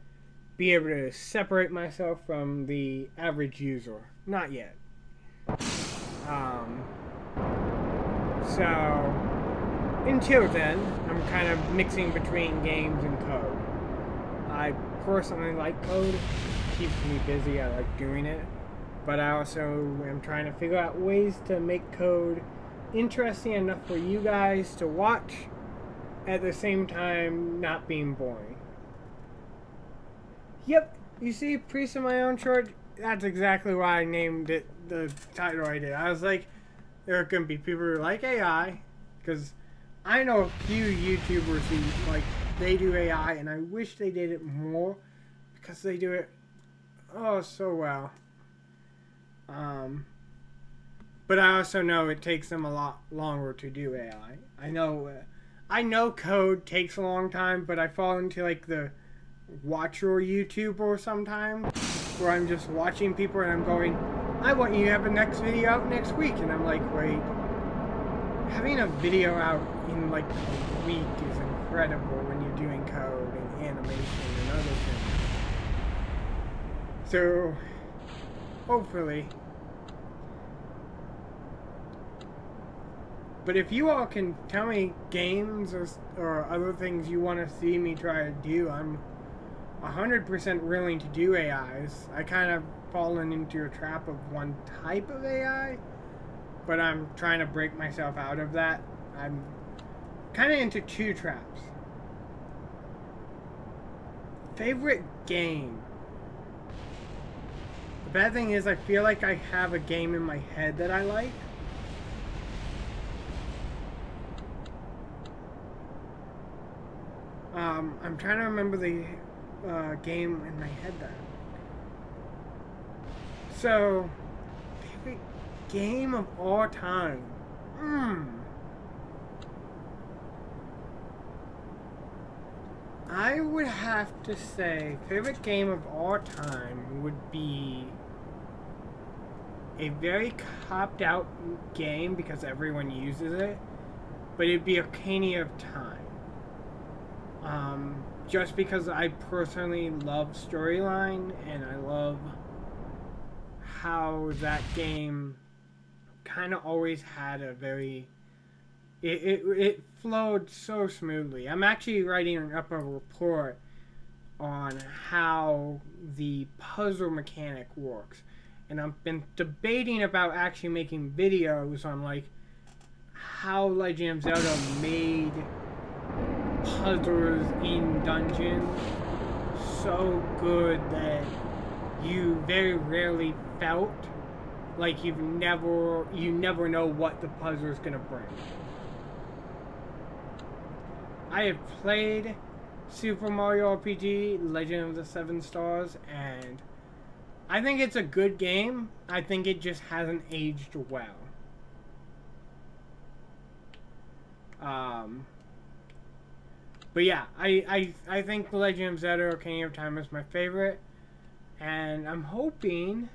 be able to separate myself from the average user. Not yet. So until then, I'm kind of mixing between games and code. I personally like code. It keeps me busy. I like doing it. But I also am trying to figure out ways to make code interesting enough for you guys to watch, at the same time not being boring. Yep, you see, Priest of My Own Church, that's exactly why I named it the title I did. I was like, there are going to be people who like AI, because I know a few YouTubers who, like, they do AI, and I wish they did it more, because they do it, oh, so well. But I also know it takes them a lot longer to do AI. I know code takes a long time, but I fall into like the watcher YouTuber sometimes, where I'm just watching people and I'm going, I want you to have a next video out next week, and I'm like, wait, having a video out in like a week is incredible when you're doing code and animation and other things. So hopefully. But if you all can tell me games or other things you want to see me try to do, I'm 100% willing to do AIs. I kind of fallen into a trap of one type of AI, but I'm trying to break myself out of that. I'm kind of into two traps. Favorite game. The bad thing is I feel like I have a game in my head that I like. I'm trying to remember the game in my head that. So, favorite game of all time. I would have to say favorite game of all time would be a very copped out game because everyone uses it, but it'd be Ocarina of Time. Just because I personally love storyline, and I love how that game kind of always had a very... It flowed so smoothly. I'm actually writing up a report on how the puzzle mechanic works. And I've been debating about actually making videos on like how Legend of Zelda made puzzles in dungeons so good that you very rarely felt like you never know what the puzzle is gonna bring. I have played Super Mario RPG Legend of the Seven Stars, and I think it's a good game. I think it just hasn't aged well. But yeah, I think The Legend of Zelda Ocarina of Time is my favorite, And I'm hoping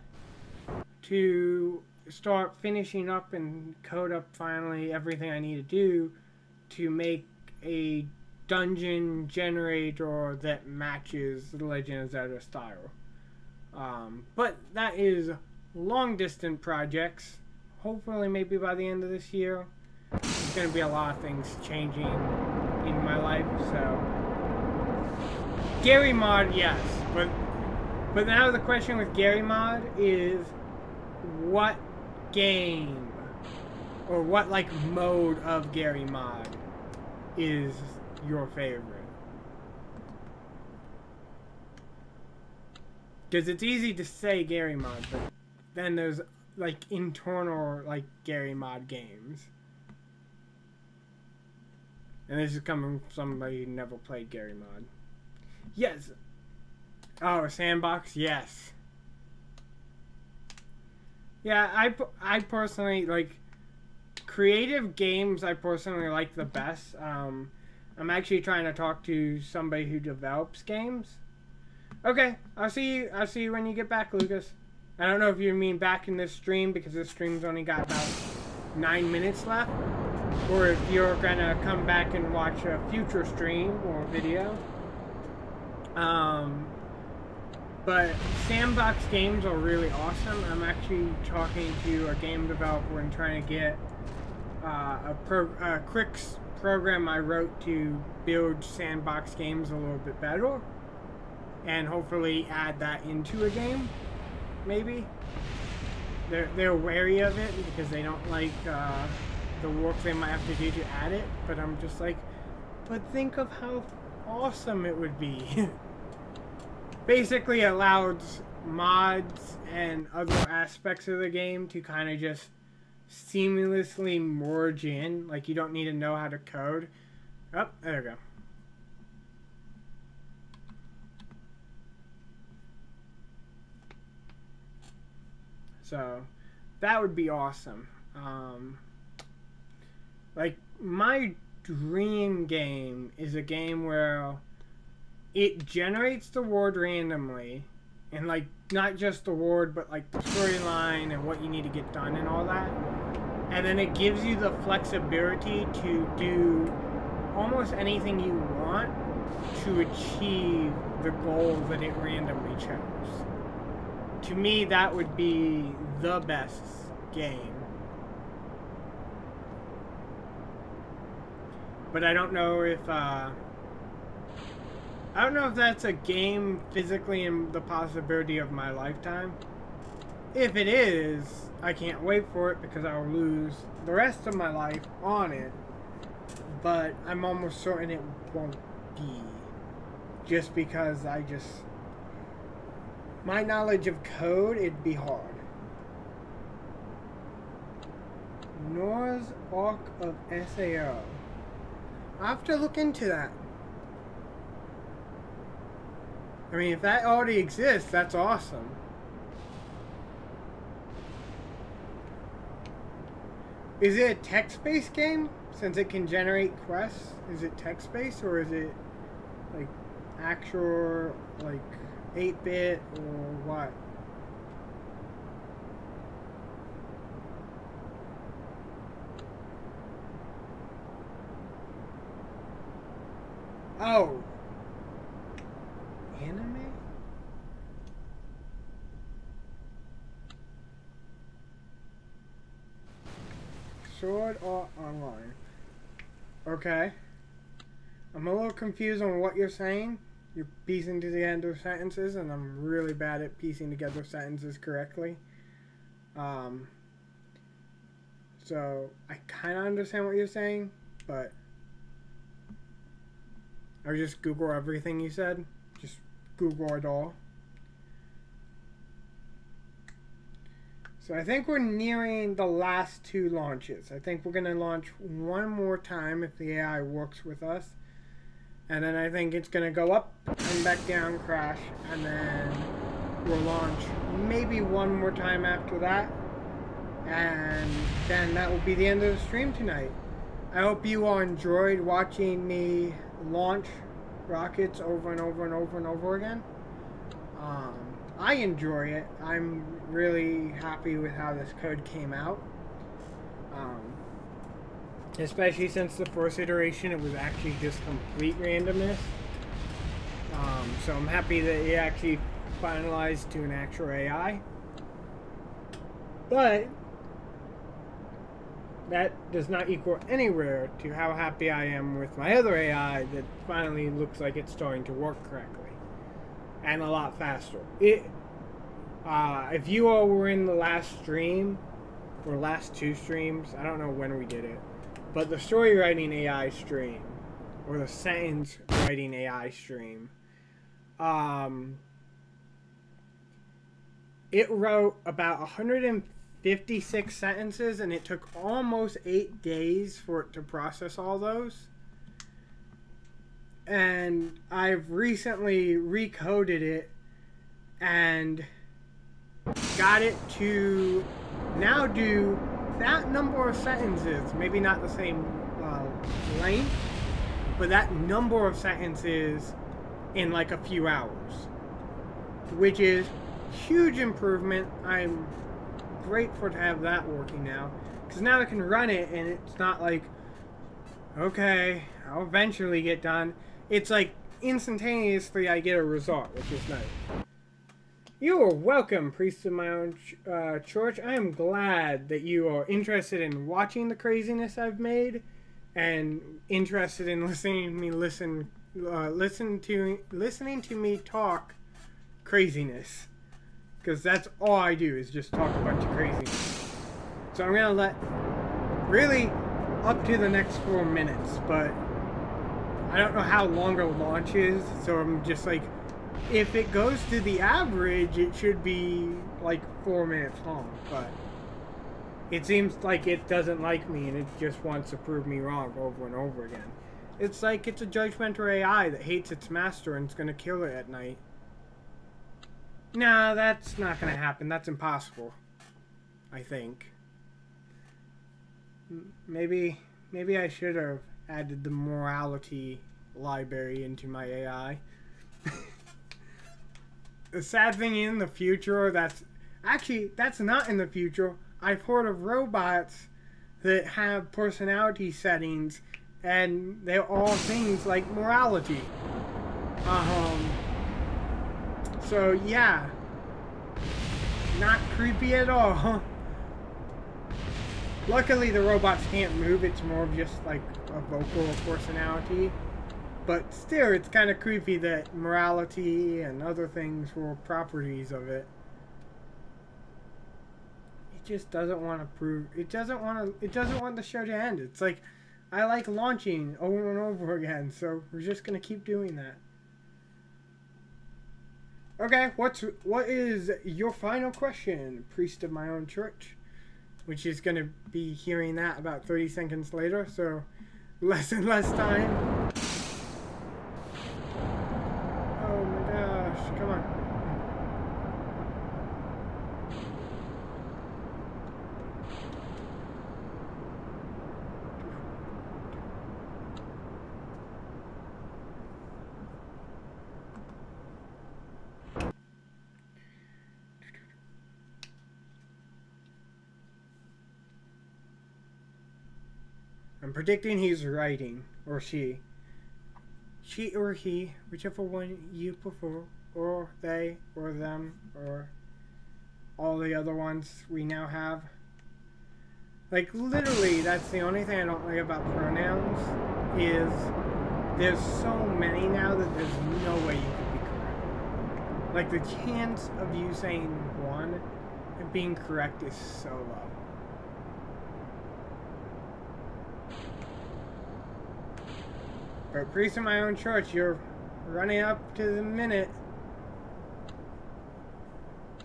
to start finishing up and code up finally everything I need to do to make a dungeon generator that matches the Legend of Zelda style. But that is long distant projects. Hopefully maybe by the end of this year. There's going to be a lot of things changing in my life, so Gary Mod, yes, but now the question with Gary Mod is what game or what like mode of Gary Mod is your favorite? Because it's easy to say Gary Mod, but then there's like internal like Gary Mod games. And this is coming from somebody who never played Gary Mod. Yes. Oh, Sandbox? Yes. Yeah, I personally, like, creative games I personally like the best. I'm actually trying to talk to somebody who develops games. Okay, I'll see you when you get back, Lucas. I don't know if you mean back in this stream, because this stream's only got about 9 minutes left. Or if you're gonna come back and watch a future stream or video. But Sandbox games are really awesome. I'm actually talking to a game developer and trying to get a quick program I wrote to build Sandbox games a little bit better. And hopefully add that into a game, maybe. They're wary of it because they don't like the work they might have to do to add it, but I'm just like, but think of how awesome it would be. Basically allows mods and other aspects of the game to kind of just seamlessly merge in, like you don't need to know how to code. Oh, there we go. So that would be awesome. Like, my dream game is a game where it generates the world randomly, and like, not just the world, but like the storyline and what you need to get done and all that. And then it gives you the flexibility to do almost anything you want to achieve the goal that it randomly chose. To me, that would be the best game. But I don't know if that's a game physically in the possibility of my lifetime. If it is, I can't wait for it because I'll lose the rest of my life on it. But I'm almost certain it won't be. Just because my knowledge of code, it'd be hard. Noah's Ark of SAO. I'll have to look into that. I mean, if that already exists, that's awesome. Is it a text-based game? Since it can generate quests, is it text-based or is it like actual, like 8-bit or what? Oh. Anime? Sword Art Online. Okay. I'm a little confused on what you're saying. You're piecing together sentences, and I'm really bad at piecing together sentences correctly. So, I kind of understand what you're saying, but I'll just Google everything you said. Just Google it all. So I think we're nearing the last 2 launches. I think we're going to launch one more time if the AI works with us. And then I think it's going to go up and back down, crash, and then we'll launch maybe one more time after that. And then that will be the end of the stream tonight. I hope you all enjoyed watching me launch rockets over and over and over and over again. I enjoy it. I'm really happy with how this code came out. Especially since the first iteration, it was actually just complete randomness. So I'm happy that it actually finalized to an actual AI. But that does not equal anywhere to how happy I am with my other AI that finally looks like it's starting to work correctly. And a lot faster. If you all were in the last stream, or last two streams, I don't know when we did it, but the story writing AI stream, or the sentence writing AI stream, it wrote about 156 sentences, and it took almost 8 days for it to process all those. And I've recently recoded it and got it to now do that number of sentences, maybe not the same length, but that number of sentences in like a few hours, which is huge improvement. I'm grateful to have that working now, because now I can run it and it's not like, okay, I'll eventually get done. It's like instantaneously I get a result, which is nice. You are welcome, priest of my own church. I am glad that you are interested in watching the craziness I've made, and interested in listening to me talk craziness. Because that's all I do, is just talk a bunch of craziness. So I'm gonna let really up to the next 4 minutes, but I don't know how long a launch is, so I'm just like, if it goes to the average, it should be like 4 minutes long, but it seems like it doesn't like me and it just wants to prove me wrong over and over again. It's like it's a judgmental AI that hates its master and it's going to kill it at night. Nah, that's not going to happen. That's impossible, I think. Maybe I should have added the morality library into my AI. The sad thing in the future, that's not in the future. I've heard of robots that have personality settings, and they're all things like morality. So yeah, not creepy at all. Luckily the robots can't move, it's more of just like a vocal personality. But still, it's kind of creepy that morality and other things were properties of it. It just doesn't want to prove. It doesn't want the show to end. It's like, I like launching over and over again, so we're just gonna keep doing that. Okay, what is your final question, priest of my own church? Which is gonna be hearing that about 30 seconds later, so less and less time. Oh my gosh, come on. I'm predicting he's writing, or she. She or he, whichever one you prefer, or they, or them, or all the other ones we now have. Like, literally, that's the only thing I don't like about pronouns, is there's so many now that there's no way you could be correct. Like, the chance of you saying one and being correct is so low. But priest of my own church, you're running up to the minute.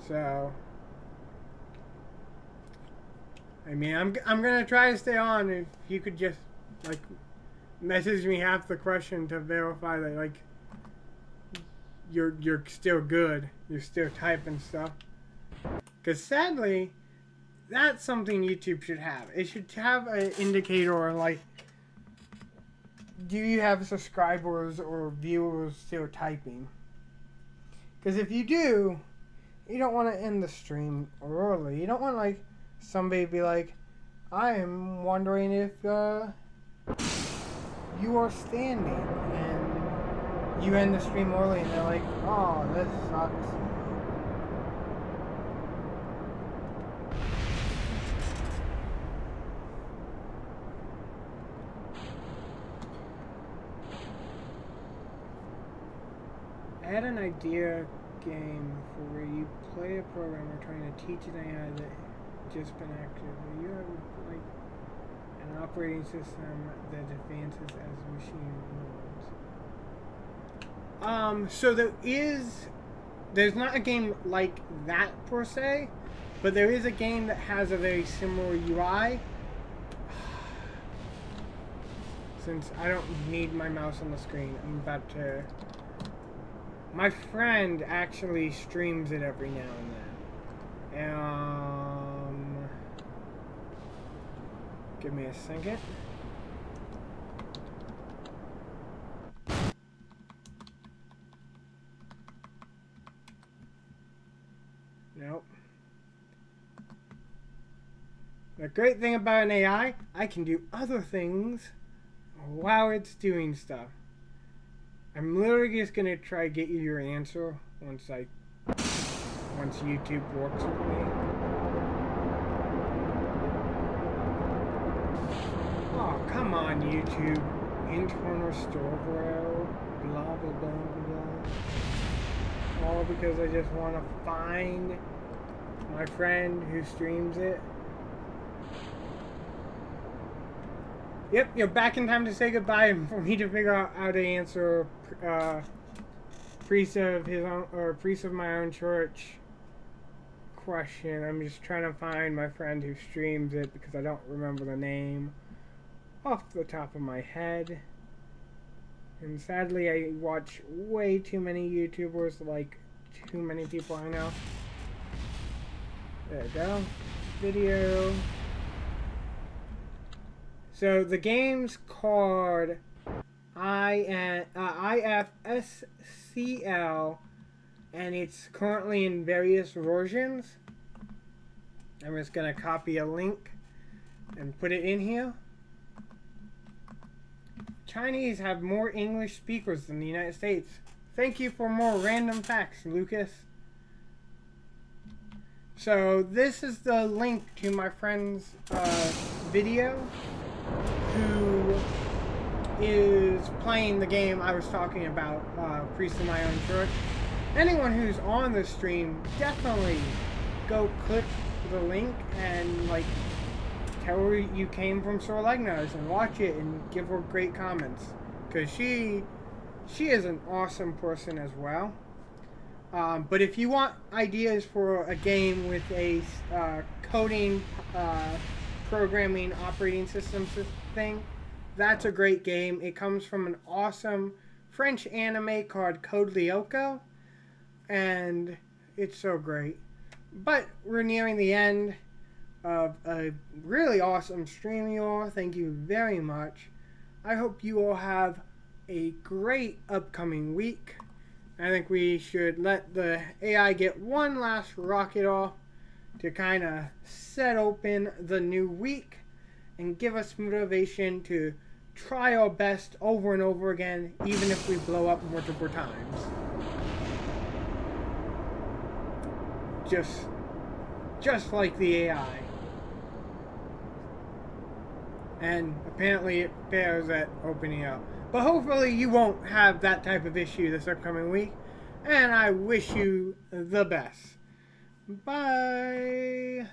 So, I mean, I'm gonna try to stay on. If you could just like message me half the question to verify that like you're still good, you're still typing stuff. Because sadly, that's something YouTube should have. It should have an indicator like, do you have subscribers or viewers still typing? Because if you do, you don't want to end the stream early. You don't want like somebody to be like, I am wondering if you are standing, and you end the stream early and they're like, oh, this sucks. I had an idea game for where you play a programmer trying to teach an AI that just been active. You have like an operating system that advances as the machine moves. So there's not a game like that per se, but there is a game that has a very similar UI. Since I don't need my mouse on the screen, I'm about to... My friend actually streams it every now and then. Give me a second. Nope. The great thing about an AI, I can do other things while it's doing stuff. I'm literally just gonna try to get you your answer once YouTube works with me. Oh, come on, YouTube. Internal store blah blah blah blah. All because I just want to find my friend who streams it. Yep, you're back in time to say goodbye and for me to figure out how to answer priest of my own church question. I'm just trying to find my friend who streams it because I don't remember the name off the top of my head. And sadly, I watch way too many YouTubers, like too many people I know. There we go. Video. So the game's called IFSCL, and it's currently in various versions. I'm just going to copy a link and put it in here. Chinese have more English speakers than the United States. Thank you for more random facts, Lucas. So this is the link to my friend's video, who is playing the game I was talking about, Priest of My Own Church. Anyone who's on the stream, definitely go click the link and like tell her you came from Sir Legnos and watch it and give her great comments, because she is an awesome person as well. But if you want ideas for a game with a coding, programming, operating system thing, that's a great game. It comes from an awesome French anime called Code Lyoko, and it's so great. But we're nearing the end of a really awesome stream, you all. Thank you very much. I hope you all have a great upcoming week. I think we should let the AI get one last rocket off to kind of set open the new week and give us motivation to try our best over and over again, even if we blow up multiple times. Just like the AI. And apparently it fails at opening up. But hopefully you won't have that type of issue this upcoming week. And I wish you the best. Bye.